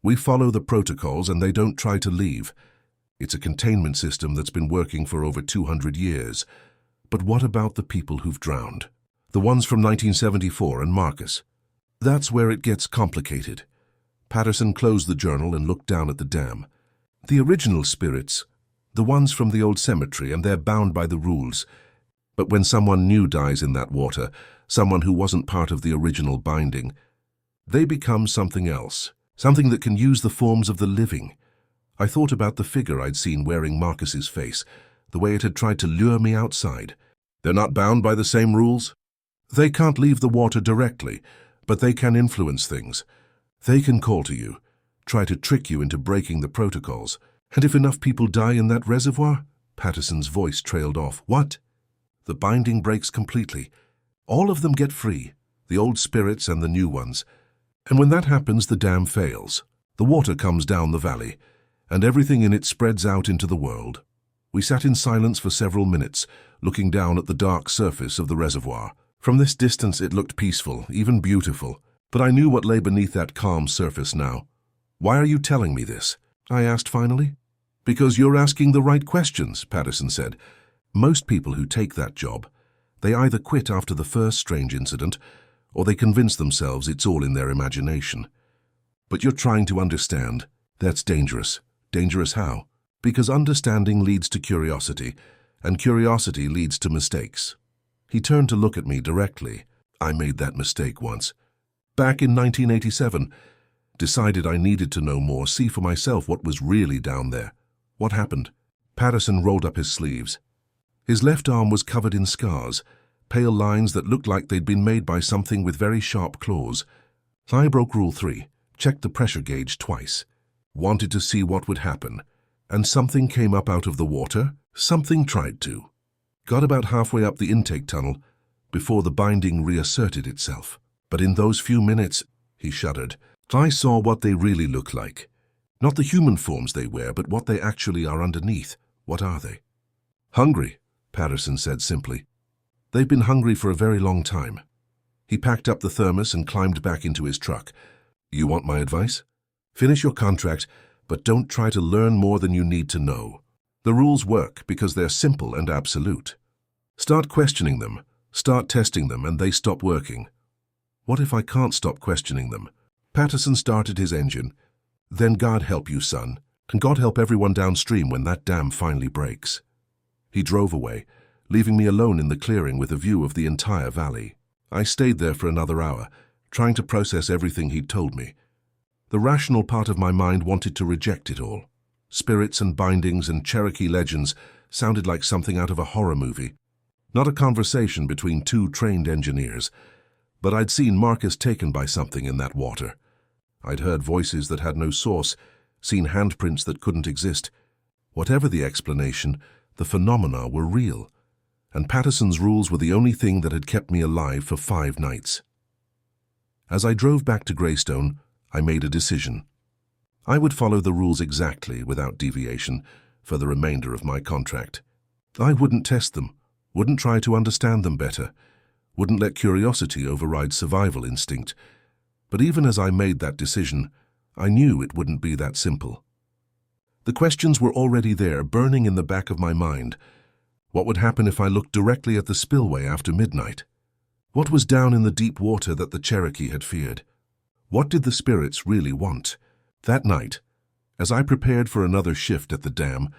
We follow the protocols, and they don't try to leave. It's a containment system that's been working for over 200 years. But what about the people who've drowned? The ones from 1974 and Marcus? That's where it gets complicated. Patterson closed the journal and looked down at the dam. The original spirits, the ones from the old cemetery, and they're bound by the rules. But when someone new dies in that water, someone who wasn't part of the original binding, they become something else, something that can use the forms of the living. I thought about the figure I'd seen wearing Marcus's face, the way it had tried to lure me outside. They're not bound by the same rules? They can't leave the water directly, but they can influence things. They can call to you, try to trick you into breaking the protocols. And if enough people die in that reservoir? Patterson's voice trailed off. What? The binding breaks completely. All of them get free, the old spirits and the new ones. And when that happens, the dam fails. The water comes down the valley, and everything in it spreads out into the world. We sat in silence for several minutes, looking down at the dark surface of the reservoir. From this distance it looked peaceful, even beautiful, but I knew what lay beneath that calm surface now. Why are you telling me this? I asked finally. Because you're asking the right questions, Patterson said. Most people who take that job, they either quit after the first strange incident, or they convince themselves it's all in their imagination. But you're trying to understand. That's dangerous. Dangerous how? Because understanding leads to curiosity, and curiosity leads to mistakes. He turned to look at me directly. I made that mistake once. Back in 1987, decided I needed to know more, see for myself what was really down there. What happened? Patterson rolled up his sleeves. His left arm was covered in scars, pale lines that looked like they'd been made by something with very sharp claws. I broke Rule 3, checked the pressure gauge twice. Wanted to see what would happen. And something came up out of the water. Something tried to. Got about halfway up the intake tunnel before the binding reasserted itself. But in those few minutes, he shuddered, I saw what they really look like. Not the human forms they wear, but what they actually are underneath. What are they? Hungry, Patterson said simply. They've been hungry for a very long time. He packed up the thermos and climbed back into his truck. You want my advice? Finish your contract, but don't try to learn more than you need to know. The rules work because they're simple and absolute. Start questioning them, start testing them, and they stop working. What if I can't stop questioning them? Patterson started his engine. Then God help you, son, and God help everyone downstream when that dam finally breaks. He drove away, leaving me alone in the clearing with a view of the entire valley. I stayed there for another hour, trying to process everything he'd told me. The rational part of my mind wanted to reject it all. Spirits and bindings and Cherokee legends sounded like something out of a horror movie. Not a conversation between two trained engineers. But I'd seen Marcus taken by something in that water. I'd heard voices that had no source, seen handprints that couldn't exist. Whatever the explanation, the phenomena were real. And Patterson's rules were the only thing that had kept me alive for 5 nights. As I drove back to Greystone, I made a decision. I would follow the rules exactly, without deviation, for the remainder of my contract. I wouldn't test them, wouldn't try to understand them better, wouldn't let curiosity override survival instinct. But even as I made that decision, I knew it wouldn't be that simple. The questions were already there, burning in the back of my mind. What would happen if I looked directly at the spillway after midnight? What was down in the deep water that the Cherokee had feared? What did the spirits really want? That night, as I prepared for another shift at the dam,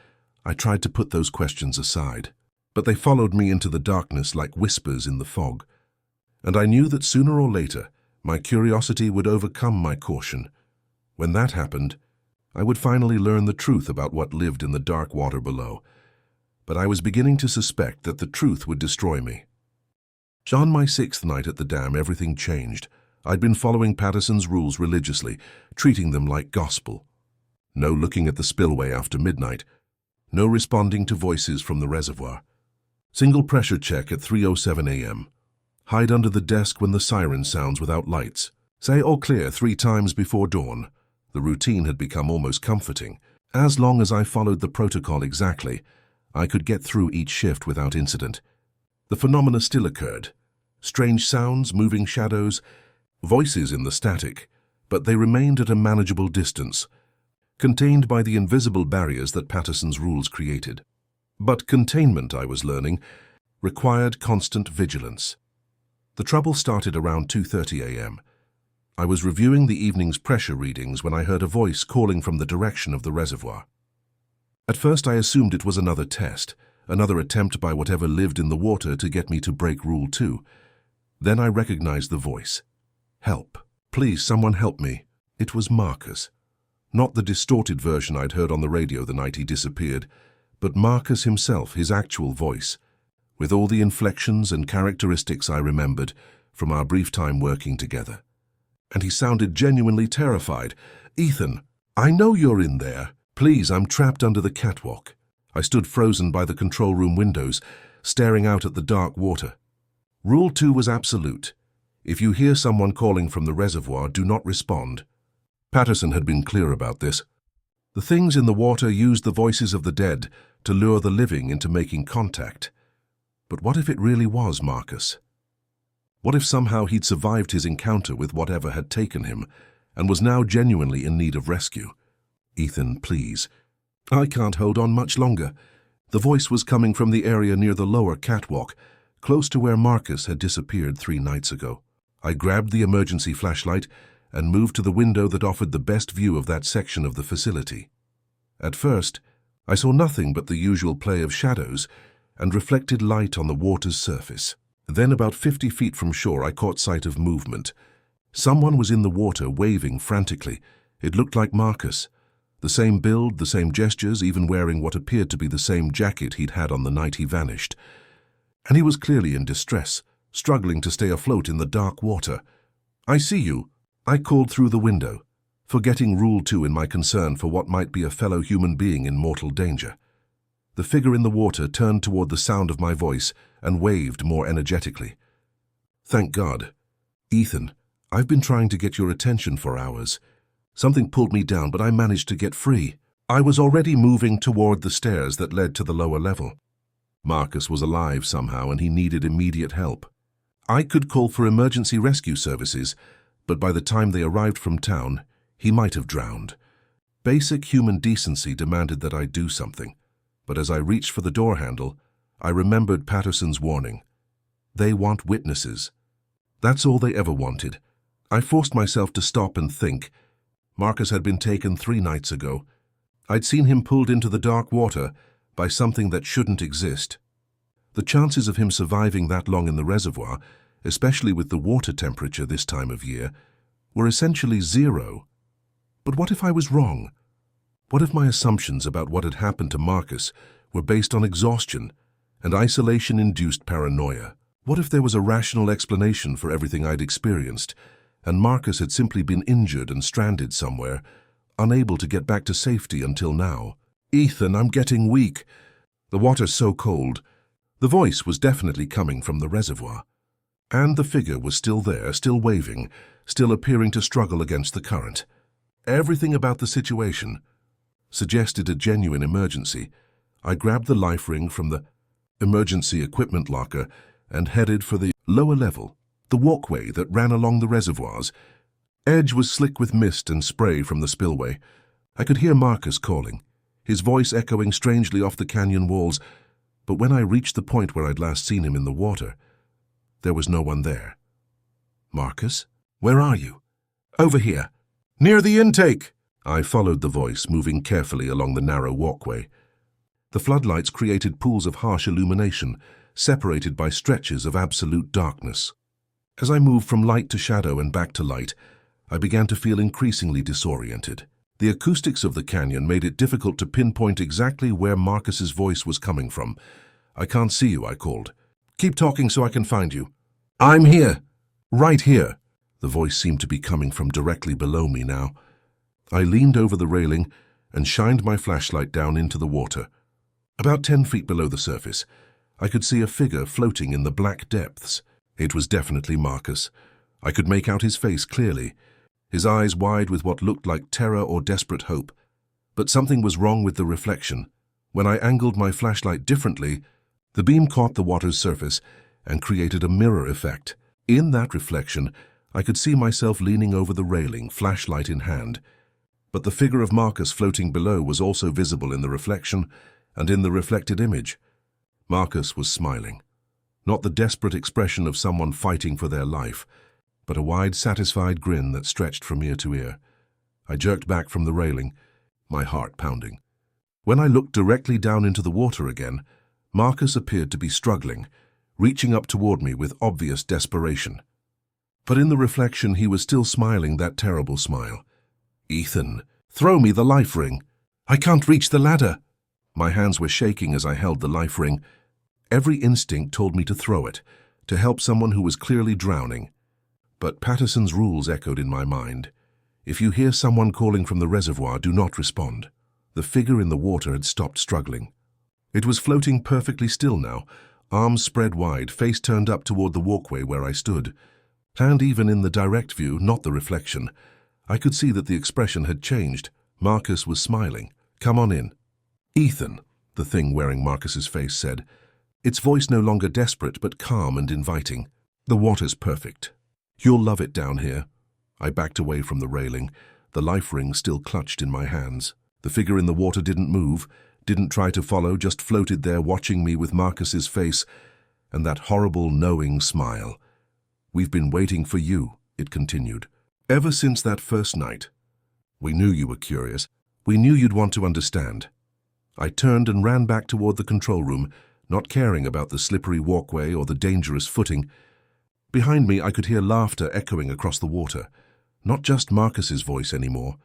I tried to put those questions aside. But they followed me into the darkness like whispers in the fog. And I knew that sooner or later, my curiosity would overcome my caution. When that happened, I would finally learn the truth about what lived in the dark water below. But I was beginning to suspect that the truth would destroy me. On my 6th night at the dam, everything changed. I'd been following Patterson's rules religiously, treating them like gospel. No looking at the spillway after midnight. No responding to voices from the reservoir. Single pressure check at 3:07 a.m. Hide under the desk when the siren sounds without lights. Say all clear 3 times before dawn. The routine had become almost comforting. As long as I followed the protocol exactly, I could get through each shift without incident. The phenomena still occurred. Strange sounds, moving shadows, voices in the static, but they remained at a manageable distance, contained by the invisible barriers that Patterson's rules created. But containment, I was learning, required constant vigilance. The trouble started around 2:30 a.m. I was reviewing the evening's pressure readings when I heard a voice calling from the direction of the reservoir. At first I assumed it was another test, another attempt by whatever lived in the water to get me to break Rule 2. Then I recognized the voice. Help. Please, someone help me. It was Marcus. Not the distorted version I'd heard on the radio the night he disappeared, but Marcus himself, his actual voice, with all the inflections and characteristics I remembered from our brief time working together. And he sounded genuinely terrified. Ethan, I know you're in there. Please, I'm trapped under the catwalk. I stood frozen by the control room windows, staring out at the dark water. Rule 2 was absolute. If you hear someone calling from the reservoir, do not respond. Patterson had been clear about this. The things in the water used the voices of the dead to lure the living into making contact. But what if it really was Marcus? What if somehow he'd survived his encounter with whatever had taken him and was now genuinely in need of rescue? Ethan, please. I can't hold on much longer. The voice was coming from the area near the lower catwalk, close to where Marcus had disappeared 3 nights ago. I grabbed the emergency flashlight and moved to the window that offered the best view of that section of the facility. At first, I saw nothing but the usual play of shadows and reflected light on the water's surface. Then, about 50 feet from shore, I caught sight of movement. Someone was in the water, waving frantically. It looked like Marcus. The same build, the same gestures, even wearing what appeared to be the same jacket he'd had on the night he vanished. And he was clearly in distress, struggling to stay afloat in the dark water. "I see you," I called through the window, forgetting Rule 2 in my concern for what might be a fellow human being in mortal danger. The figure in the water turned toward the sound of my voice and waved more energetically. "Thank God. Ethan, I've been trying to get your attention for hours. Something pulled me down, but I managed to get free." I was already moving toward the stairs that led to the lower level. Marcus was alive somehow, and he needed immediate help. I could call for emergency rescue services, but by the time they arrived from town, he might have drowned. Basic human decency demanded that I do something, but as I reached for the door handle, I remembered Patterson's warning. They want witnesses. That's all they ever wanted. I forced myself to stop and think. Marcus had been taken 3 nights ago. I'd seen him pulled into the dark water by something that shouldn't exist. The chances of him surviving that long in the reservoir, especially with the water temperature this time of year, were essentially 0. But what if I was wrong? What if my assumptions about what had happened to Marcus were based on exhaustion and isolation-induced paranoia? What if there was a rational explanation for everything I'd experienced, and Marcus had simply been injured and stranded somewhere, unable to get back to safety until now? "Ethan, I'm getting weak. The water's so cold." The voice was definitely coming from the reservoir. And the figure was still there, still waving, still appearing to struggle against the current. Everything about the situation suggested a genuine emergency. I grabbed the life ring from the emergency equipment locker and headed for the lower level, the walkway that ran along the reservoirs. Edge was slick with mist and spray from the spillway. I could hear Marcus calling, his voice echoing strangely off the canyon walls, but when I reached the point where I'd last seen him in the water, there was no one there. "Marcus, where are you?" "Over here, near the intake." I followed the voice, moving carefully along the narrow walkway. The floodlights created pools of harsh illumination, separated by stretches of absolute darkness. As I moved from light to shadow and back to light, I began to feel increasingly disoriented. The acoustics of the canyon made it difficult to pinpoint exactly where Marcus's voice was coming from. "I can't see you," I called. "Keep talking so I can find you." "I'm here." "Right here." The voice seemed to be coming from directly below me now. I leaned over the railing and shined my flashlight down into the water. About 10 feet below the surface, I could see a figure floating in the black depths. It was definitely Marcus. I could make out his face clearly, his eyes wide with what looked like terror or desperate hope. But something was wrong with the reflection. When I angled my flashlight differently, the beam caught the water's surface and created a mirror effect. In that reflection, I could see myself leaning over the railing, flashlight in hand. But the figure of Marcus floating below was also visible in the reflection and in the reflected image. Marcus was smiling. Not the desperate expression of someone fighting for their life, but a wide, satisfied grin that stretched from ear to ear. I jerked back from the railing, my heart pounding. When I looked directly down into the water again, Marcus appeared to be struggling, reaching up toward me with obvious desperation. But in the reflection, he was still smiling that terrible smile. "Ethan, throw me the life ring." "I can't reach the ladder." My hands were shaking as I held the life ring. Every instinct told me to throw it, to help someone who was clearly drowning. But Patterson's rules echoed in my mind. If you hear someone calling from the reservoir, do not respond. The figure in the water had stopped struggling. It was floating perfectly still now, arms spread wide, face turned up toward the walkway where I stood. And even in the direct view, not the reflection, I could see that the expression had changed. Marcus was smiling. "Come on in." "Ethan," the thing wearing Marcus's face said, its voice no longer desperate but calm and inviting. "The water's perfect. You'll love it down here." I backed away from the railing, the life ring still clutched in my hands. The figure in the water didn't move, didn't try to follow, just floated there watching me with Marcus's face and that horrible, knowing smile. "We've been waiting for you," it continued. Ever since that first night. We knew you were curious. We knew you'd want to understand. I turned and ran back toward the control room, not caring about the slippery walkway or the dangerous footing. Behind me, I could hear laughter echoing across the water. Not just Marcus's voice anymore,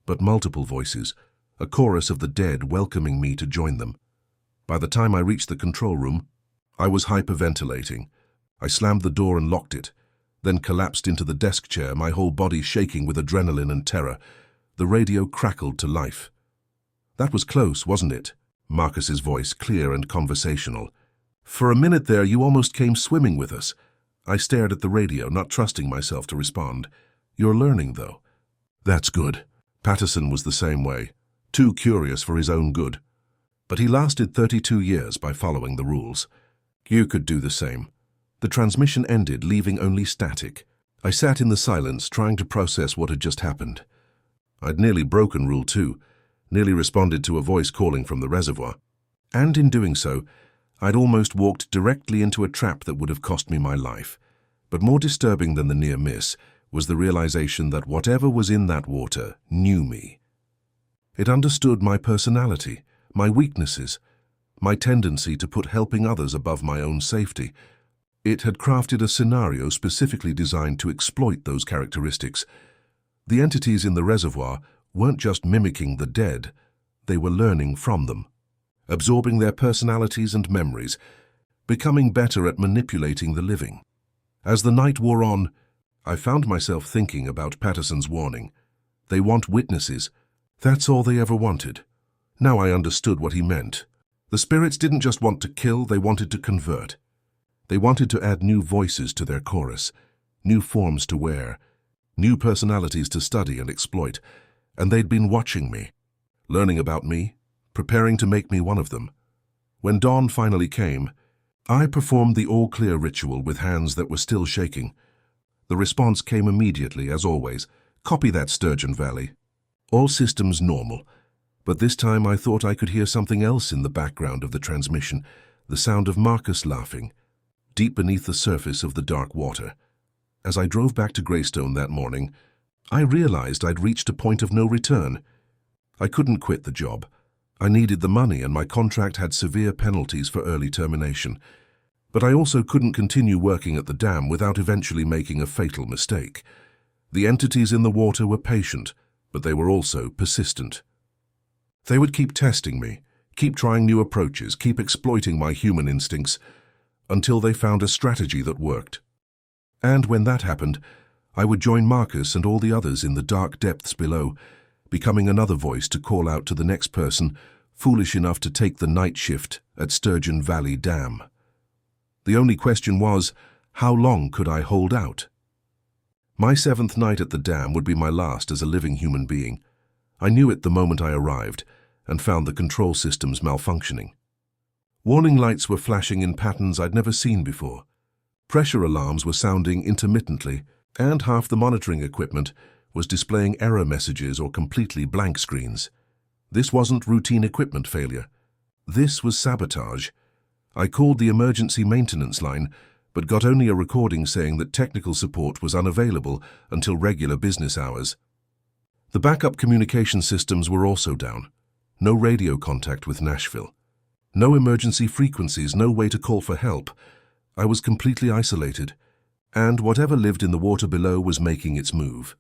but multiple voices, a chorus of the dead welcoming me to join them. By the time I reached the control room, I was hyperventilating. I slammed the door and locked it, then collapsed into the desk chair, my whole body shaking with adrenaline and terror. The radio crackled to life. "That was close, wasn't it?" Marcus's voice, clear and conversational. "For a minute there, you almost came swimming with us." I stared at the radio, not trusting myself to respond. "You're learning, though." "That's good." Patterson was the same way, too curious for his own good. But he lasted 32 years by following the rules. You could do the same. The transmission ended, leaving only static. I sat in the silence, trying to process what had just happened. I'd nearly broken Rule 2, nearly responded to a voice calling from the reservoir. And in doing so, I'd almost walked directly into a trap that would have cost me my life. But more disturbing than the near miss was the realization that whatever was in that water knew me. It understood my personality, my weaknesses, my tendency to put helping others above my own safety. It had crafted a scenario specifically designed to exploit those characteristics. The entities in the reservoir weren't just mimicking the dead, they were learning from them, absorbing their personalities and memories, becoming better at manipulating the living. As the night wore on, I found myself thinking about Patterson's warning. They want witnesses. That's all they ever wanted. Now I understood what he meant. The spirits didn't just want to kill, they wanted to convert. They wanted to add new voices to their chorus, new forms to wear, new personalities to study and exploit, and they'd been watching me, learning about me, preparing to make me one of them. When dawn finally came, I performed the all-clear ritual with hands that were still shaking. The response came immediately, as always. Copy that, Sturgeon Valley. All systems normal, but this time I thought I could hear something else in the background of the transmission, the sound of Marcus laughing, deep beneath the surface of the dark water. As I drove back to Greystone that morning, I realized I'd reached a point of no return. I couldn't quit the job. I needed the money, and my contract had severe penalties for early termination. But I also couldn't continue working at the dam without eventually making a fatal mistake. The entities in the water were patient, but they were also persistent. They would keep testing me, keep trying new approaches, keep exploiting my human instincts, until they found a strategy that worked. And when that happened, I would join Marcus and all the others in the dark depths below, becoming another voice to call out to the next person foolish enough to take the night shift at Sturgeon Valley Dam. The only question was, how long could I hold out? My 7th night at the dam would be my last as a living human being. I knew it the moment I arrived and found the control systems malfunctioning. Warning lights were flashing in patterns I'd never seen before. Pressure alarms were sounding intermittently, and half the monitoring equipment was displaying error messages or completely blank screens. This wasn't routine equipment failure. This was sabotage. I called the emergency maintenance line, but got only a recording saying that technical support was unavailable until regular business hours. The backup communication systems were also down. No radio contact with Nashville. No emergency frequencies, no way to call for help. I was completely isolated, and whatever lived in the water below was making its move.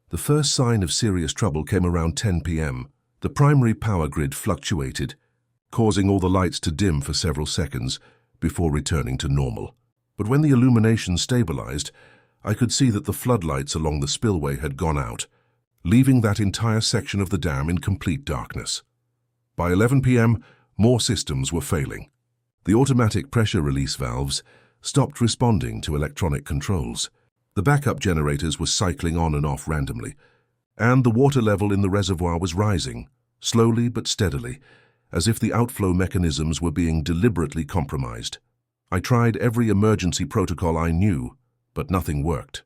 The first sign of serious trouble came around 10 p.m. The primary power grid fluctuated, causing all the lights to dim for several seconds before returning to normal. But when the illumination stabilized, I could see that the floodlights along the spillway had gone out, leaving that entire section of the dam in complete darkness. By 11 p.m., more systems were failing. The automatic pressure release valves stopped responding to electronic controls. The backup generators were cycling on and off randomly, and the water level in the reservoir was rising, slowly but steadily, as if the outflow mechanisms were being deliberately compromised. I tried every emergency protocol I knew, but nothing worked.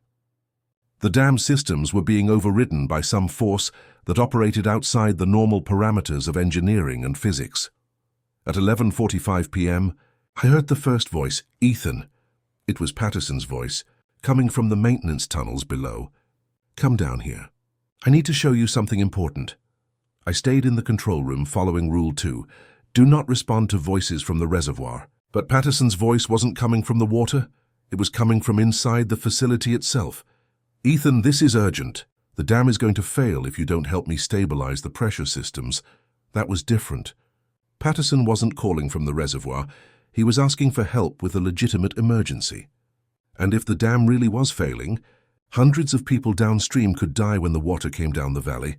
The dam systems were being overridden by some force that operated outside the normal parameters of engineering and physics. At 11:45 p.m., I heard the first voice, Ethan. It was Patterson's voice, coming from the maintenance tunnels below. Come down here. I need to show you something important. I stayed in the control room following Rule 2. Do not respond to voices from the reservoir. But Patterson's voice wasn't coming from the water. It was coming from inside the facility itself. Ethan, this is urgent. The dam is going to fail if you don't help me stabilize the pressure systems. That was different. Patterson wasn't calling from the reservoir. He was asking for help with a legitimate emergency. And if the dam really was failing, hundreds of people downstream could die when the water came down the valley.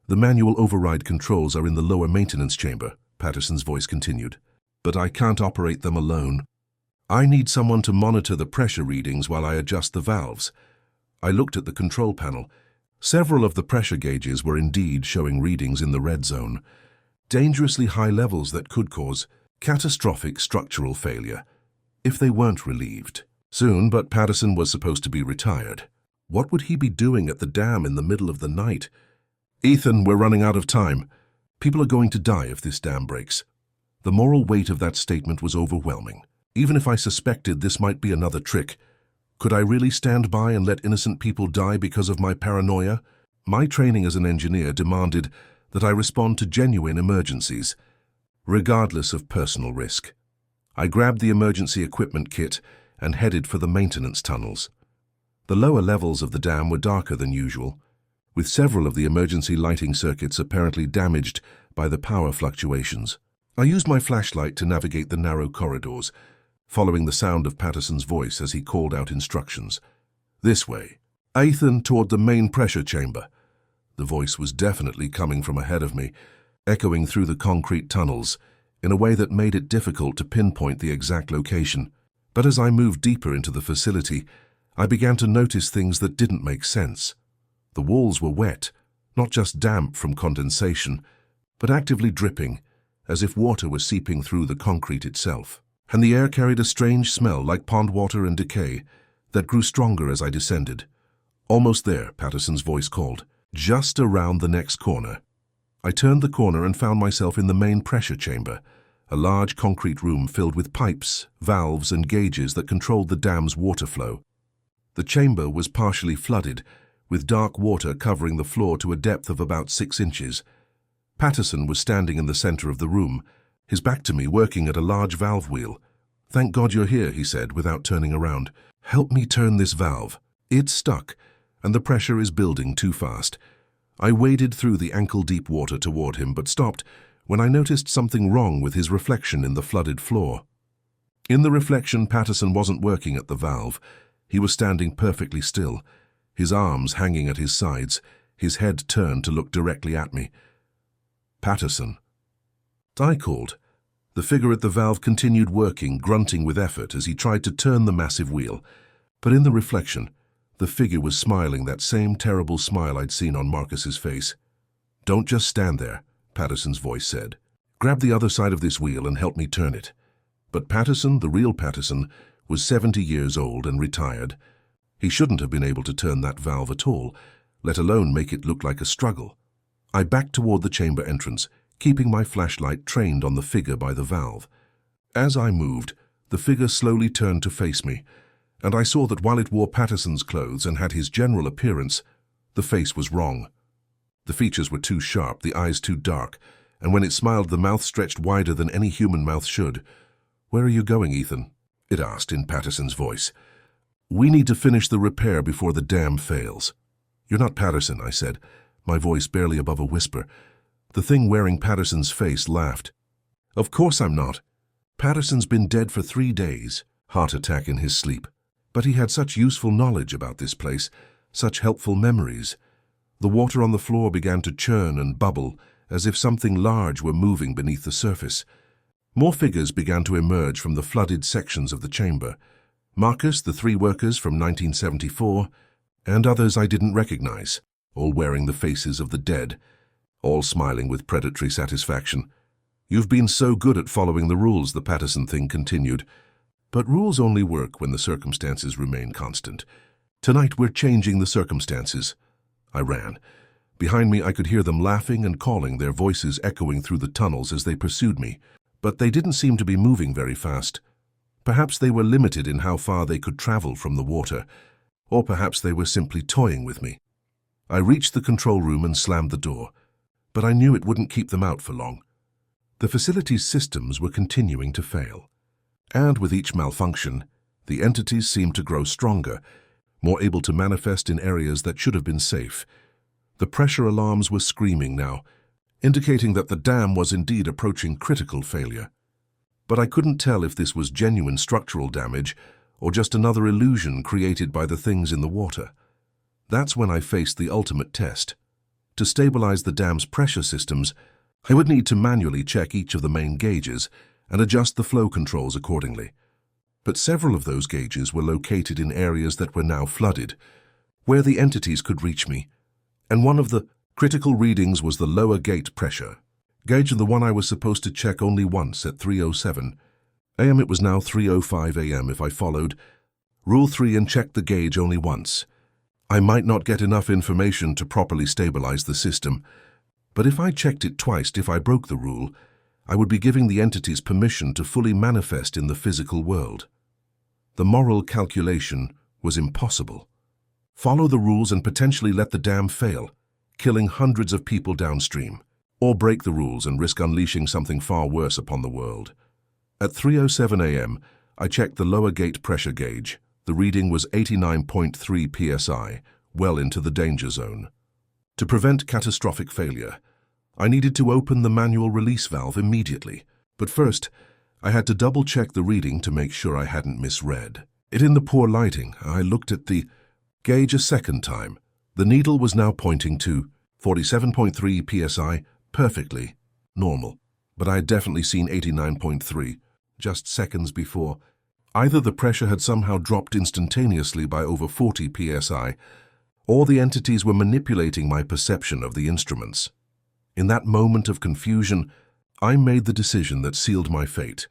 The manual override controls are in the lower maintenance chamber, Patterson's voice continued. But I can't operate them alone. I need someone to monitor the pressure readings while I adjust the valves. I looked at the control panel. Several of the pressure gauges were indeed showing readings in the red zone. Dangerously high levels that could cause catastrophic structural failure if they weren't relieved. Soon, but Patterson was supposed to be retired. What would he be doing at the dam in the middle of the night? Ethan, we're running out of time. People are going to die if this dam breaks. The moral weight of that statement was overwhelming. Even if I suspected this might be another trick, could I really stand by and let innocent people die because of my paranoia? My training as an engineer demanded that I respond to genuine emergencies, regardless of personal risk. I grabbed the emergency equipment kit and headed for the maintenance tunnels. The lower levels of the dam were darker than usual, with several of the emergency lighting circuits apparently damaged by the power fluctuations. I used my flashlight to navigate the narrow corridors, following the sound of Patterson's voice as he called out instructions. This way. Ethan, toward the main pressure chamber. The voice was definitely coming from ahead of me, echoing through the concrete tunnels in a way that made it difficult to pinpoint the exact location. But as I moved deeper into the facility, I began to notice things that didn't make sense. The walls were wet, not just damp from condensation, but actively dripping, as if water was seeping through the concrete itself. And the air carried a strange smell like pond water and decay that grew stronger as I descended. Almost there, Patterson's voice called. Just around the next corner. I turned the corner and found myself in the main pressure chamber, a large concrete room filled with pipes, valves, and gauges that controlled the dam's water flow. The chamber was partially flooded, with dark water covering the floor to a depth of about 6 inches. Patterson was standing in the center of the room, his back to me, working at a large valve wheel. Thank God you're here, he said, without turning around. Help me turn this valve. It's stuck, and the pressure is building too fast. I waded through the ankle-deep water toward him, but stopped when I noticed something wrong with his reflection in the flooded floor. In the reflection, Patterson wasn't working at the valve. He was standing perfectly still, his arms hanging at his sides, his head turned to look directly at me. Patterson. I called. The figure at the valve continued working, grunting with effort as he tried to turn the massive wheel. But in the reflection, the figure was smiling that same terrible smile I'd seen on Marcus's face. Don't just stand there, Patterson's voice said. Grab the other side of this wheel and help me turn it. But Patterson, the real Patterson, was 70 years old and retired. He shouldn't have been able to turn that valve at all, let alone make it look like a struggle. I backed toward the chamber entrance, keeping my flashlight trained on the figure by the valve. As I moved, the figure slowly turned to face me, and I saw that while it wore Patterson's clothes and had his general appearance, the face was wrong. The features were too sharp, the eyes too dark, and when it smiled, the mouth stretched wider than any human mouth should. Where are you going, Ethan? It asked in Patterson's voice. We need to finish the repair before the dam fails. You're not Patterson, I said, my voice barely above a whisper. The thing wearing Patterson's face laughed. Of course I'm not. Patterson's been dead for 3 days, heart attack in his sleep. But he had such useful knowledge about this place, such helpful memories. The water on the floor began to churn and bubble, as if something large were moving beneath the surface. More figures began to emerge from the flooded sections of the chamber. Marcus, the 3 workers from 1974, and others I didn't recognize, all wearing the faces of the dead, all smiling with predatory satisfaction. You've been so good at following the rules, the Patterson thing continued. But rules only work when the circumstances remain constant. Tonight we're changing the circumstances. I ran. Behind me I could hear them laughing and calling, their voices echoing through the tunnels as they pursued me. But they didn't seem to be moving very fast. Perhaps they were limited in how far they could travel from the water, or perhaps they were simply toying with me. I reached the control room and slammed the door, but I knew it wouldn't keep them out for long. The facility's systems were continuing to fail, and with each malfunction, the entities seemed to grow stronger, more able to manifest in areas that should have been safe. The pressure alarms were screaming now, indicating that the dam was indeed approaching critical failure. But I couldn't tell if this was genuine structural damage or just another illusion created by the things in the water. That's when I faced the ultimate test. To stabilize the dam's pressure systems, I would need to manually check each of the main gauges and adjust the flow controls accordingly. But several of those gauges were located in areas that were now flooded, where the entities could reach me, and one of the critical readings was the lower gate pressure gauge, the one I was supposed to check only once at 3:07 a.m. It was now 3:05 a.m. if I followed Rule 3 and checked the gauge only once. I might not get enough information to properly stabilize the system, but if I checked it twice, if I broke the rule, I would be giving the entities permission to fully manifest in the physical world. The moral calculation was impossible. Follow the rules and potentially let the dam fail, killing hundreds of people downstream, or break the rules and risk unleashing something far worse upon the world. At 3:07 a.m., I checked the lower gate pressure gauge. The reading was 89.3 psi, well into the danger zone. To prevent catastrophic failure, I needed to open the manual release valve immediately. But first, I had to double-check the reading to make sure I hadn't misread it. In the poor lighting, I looked at the gauge a second time. The needle was now pointing to 47.3 psi, perfectly normal. But I had definitely seen 89.3 just seconds before. Either the pressure had somehow dropped instantaneously by over 40 psi, or the entities were manipulating my perception of the instruments. In that moment of confusion, I made the decision that sealed my fate.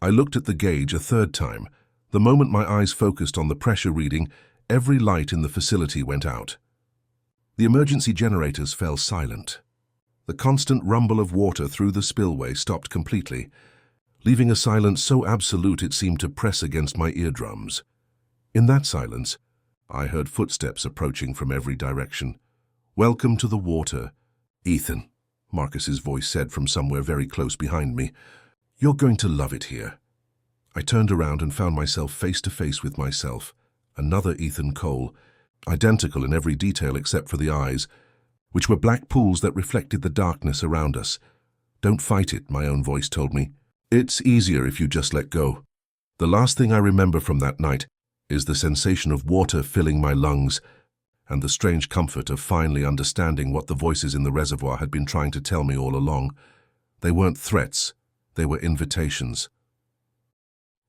I looked at the gauge a third time. The moment my eyes focused on the pressure reading, every light in the facility went out. The emergency generators fell silent. The constant rumble of water through the spillway stopped completely, leaving a silence so absolute it seemed to press against my eardrums. In that silence, I heard footsteps approaching from every direction. "Welcome to the water, Ethan," Marcus's voice said from somewhere very close behind me. "You're going to love it here." I turned around and found myself face to face with myself, another Ethan Cole, identical in every detail except for the eyes, which were black pools that reflected the darkness around us. "Don't fight it," my own voice told me. "It's easier if you just let go." The last thing I remember from that night is the sensation of water filling my lungs and the strange comfort of finally understanding what the voices in the reservoir had been trying to tell me all along. They weren't threats, they were invitations.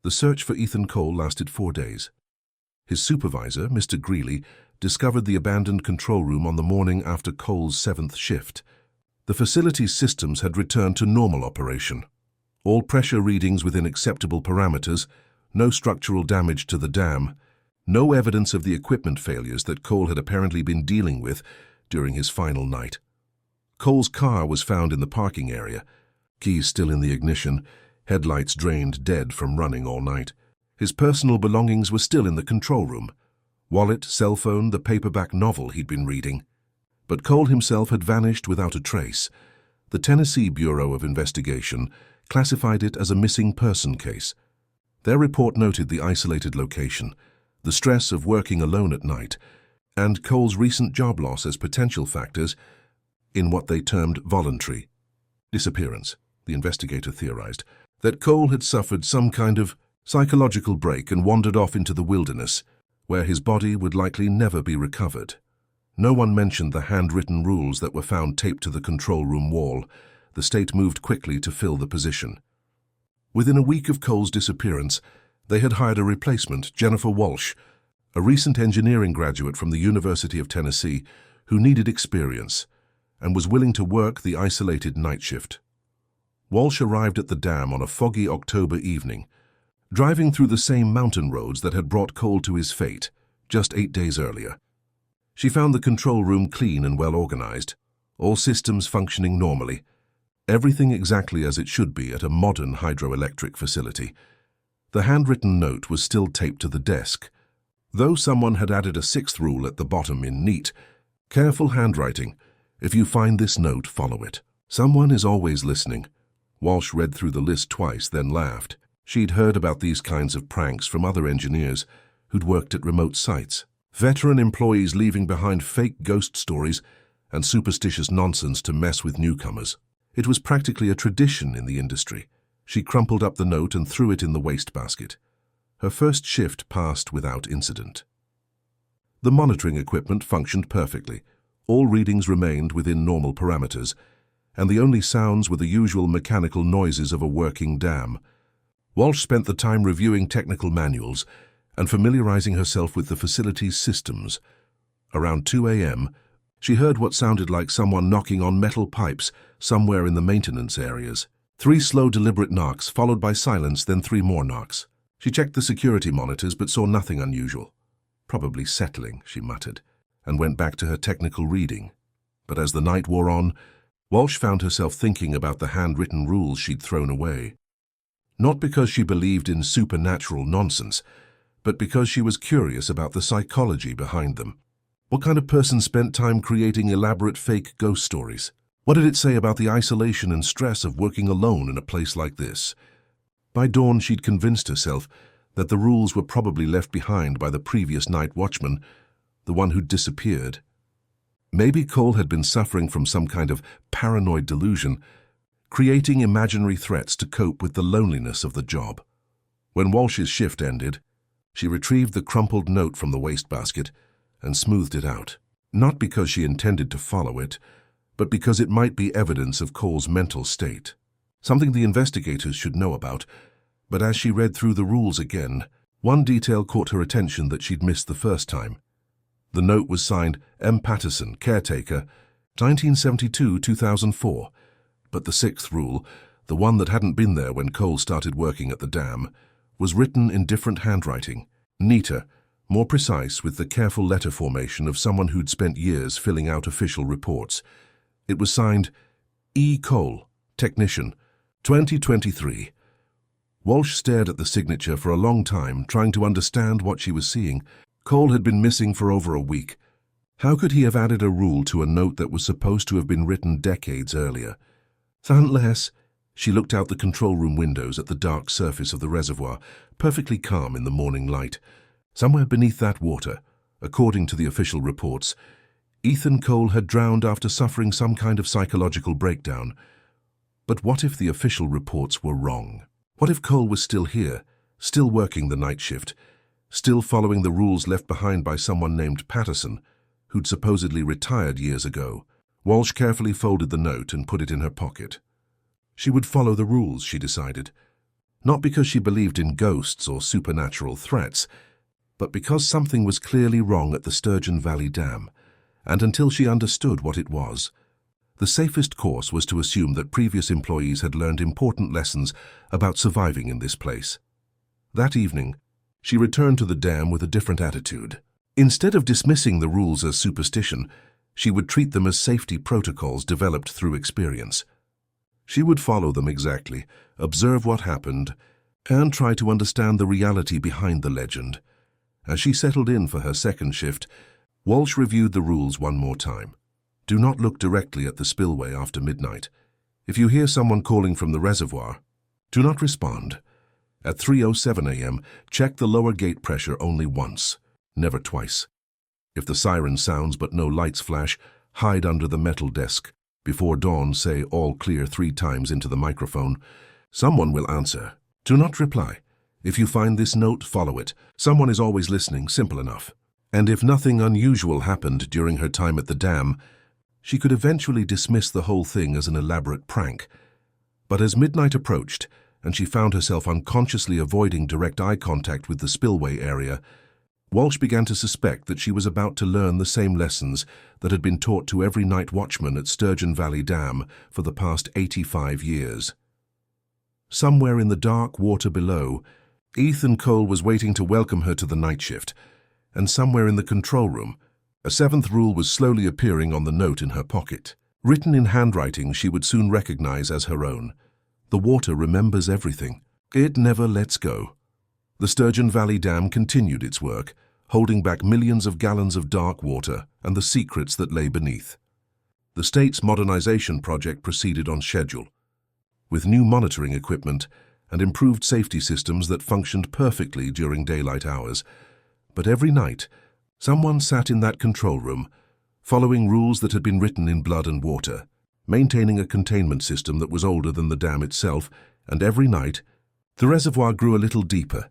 The search for Ethan Cole lasted 4 days. His supervisor, Mr. Greeley, discovered the abandoned control room on the morning after Cole's 7th shift. The facility's systems had returned to normal operation. All pressure readings within acceptable parameters, no structural damage to the dam, no evidence of the equipment failures that Cole had apparently been dealing with during his final night. Cole's car was found in the parking area, keys still in the ignition, headlights drained dead from running all night. His personal belongings were still in the control room: wallet, cell phone, the paperback novel he'd been reading. But Cole himself had vanished without a trace. The Tennessee Bureau of Investigation classified it as a missing person case. Their report noted the isolated location, the stress of working alone at night, and Cole's recent job loss as potential factors in what they termed voluntary disappearance. The investigator theorized that Cole had suffered some kind of psychological break and wandered off into the wilderness, where his body would likely never be recovered. No one mentioned the handwritten rules that were found taped to the control room wall. The state moved quickly to fill the position. Within a week of Cole's disappearance, they had hired a replacement, Jennifer Walsh, a recent engineering graduate from the University of Tennessee who needed experience and was willing to work the isolated night shift. Walsh arrived at the dam on a foggy October evening, driving through the same mountain roads that had brought Cole to his fate just 8 days earlier. She found the control room clean and well organized, all systems functioning normally, everything exactly as it should be at a modern hydroelectric facility. The handwritten note was still taped to the desk, though someone had added a 6th rule at the bottom in neat, Careful handwriting. If you find this note, follow it. Someone is always listening. Walsh read through the list twice, then laughed. She'd heard about these kinds of pranks from other engineers who'd worked at remote sites. Veteran employees leaving behind fake ghost stories and superstitious nonsense to mess with newcomers. It was practically a tradition in the industry. She crumpled up the note and threw it in the wastebasket. Her first shift passed without incident. The monitoring equipment functioned perfectly. All readings remained within normal parameters, and the only sounds were the usual mechanical noises of a working dam. Walsh spent the time reviewing technical manuals and familiarizing herself with the facility's systems. Around 2 a.m., she heard what sounded like someone knocking on metal pipes somewhere in the maintenance areas. 3 slow, deliberate knocks, followed by silence, then 3 more knocks. She checked the security monitors but saw nothing unusual. Probably settling, she muttered, and went back to her technical reading. But as the night wore on, Walsh found herself thinking about the handwritten rules she'd thrown away. Not because she believed in supernatural nonsense, but because she was curious about the psychology behind them. What kind of person spent time creating elaborate fake ghost stories? What did it say about the isolation and stress of working alone in a place like this? By dawn, she'd convinced herself that the rules were probably left behind by the previous night watchman, the one who'd disappeared. Maybe Cole had been suffering from some kind of paranoid delusion, creating imaginary threats to cope with the loneliness of the job. When Walsh's shift ended, she retrieved the crumpled note from the wastebasket and smoothed it out, not because she intended to follow it, but because it might be evidence of Cole's mental state, something the investigators should know about. But as she read through the rules again, one detail caught her attention that she'd missed the first time. The note was signed M. Patterson, caretaker, 1972-2004, but the 6th rule, the one that hadn't been there when Cole started working at the dam, was written in different handwriting, neater, more precise, with the careful letter formation of someone who'd spent years filling out official reports. It was signed E. Cole, Technician, 2023. Walsh stared at the signature for a long time, trying to understand what she was seeing. Cole had been missing for over a week. How could he have added a rule to a note that was supposed to have been written decades earlier? Unless... She looked out the control room windows at the dark surface of the reservoir, perfectly calm in the morning light. Somewhere beneath that water, according to the official reports, Ethan Cole had drowned after suffering some kind of psychological breakdown. But what if the official reports were wrong? What if Cole was still here, still working the night shift, still following the rules left behind by someone named Patterson, who'd supposedly retired years ago? Walsh carefully folded the note and put it in her pocket. She would follow the rules, she decided, not because she believed in ghosts or supernatural threats, but because something was clearly wrong at the Sturgeon Valley Dam, and until she understood what it was. The safest course was to assume that previous employees had learned important lessons about surviving in this place. That evening, she returned to the dam with a different attitude. Instead of dismissing the rules as superstition, she would treat them as safety protocols developed through experience. She would follow them exactly, observe what happened, and try to understand the reality behind the legend. As she settled in for her second shift, Walsh reviewed the rules one more time. Do not look directly at the spillway after midnight. If you hear someone calling from the reservoir, do not respond. At 3:07 a.m., check the lower gate pressure only once, never twice. If the siren sounds but no lights flash, hide under the metal desk. Before dawn, say all clear 3 times into the microphone. Someone will answer. Do not reply. If you find this note, follow it. Someone is always listening, simple enough. And if nothing unusual happened during her time at the dam, she could eventually dismiss the whole thing as an elaborate prank. But as midnight approached, and she found herself unconsciously avoiding direct eye contact with the spillway area, Walsh began to suspect that she was about to learn the same lessons that had been taught to every night watchman at Sturgeon Valley Dam for the past 85 years. Somewhere in the dark water below, Ethan Cole was waiting to welcome her to the night shift, and somewhere in the control room, a 7th rule was slowly appearing on the note in her pocket. Written in handwriting she would soon recognize as her own. The water remembers everything. It never lets go. The Sturgeon Valley Dam continued its work, holding back millions of gallons of dark water and the secrets that lay beneath. The state's modernization project proceeded on schedule, with new monitoring equipment and improved safety systems that functioned perfectly during daylight hours. But every night, someone sat in that control room, following rules that had been written in blood and water, maintaining a containment system that was older than the dam itself, and every night, the reservoir grew a little deeper,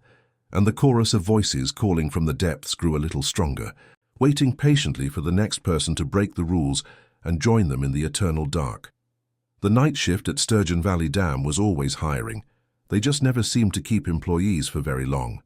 and the chorus of voices calling from the depths grew a little stronger, waiting patiently for the next person to break the rules and join them in the eternal dark. The night shift at Sturgeon Valley Dam was always hiring. They just never seemed to keep employees for very long.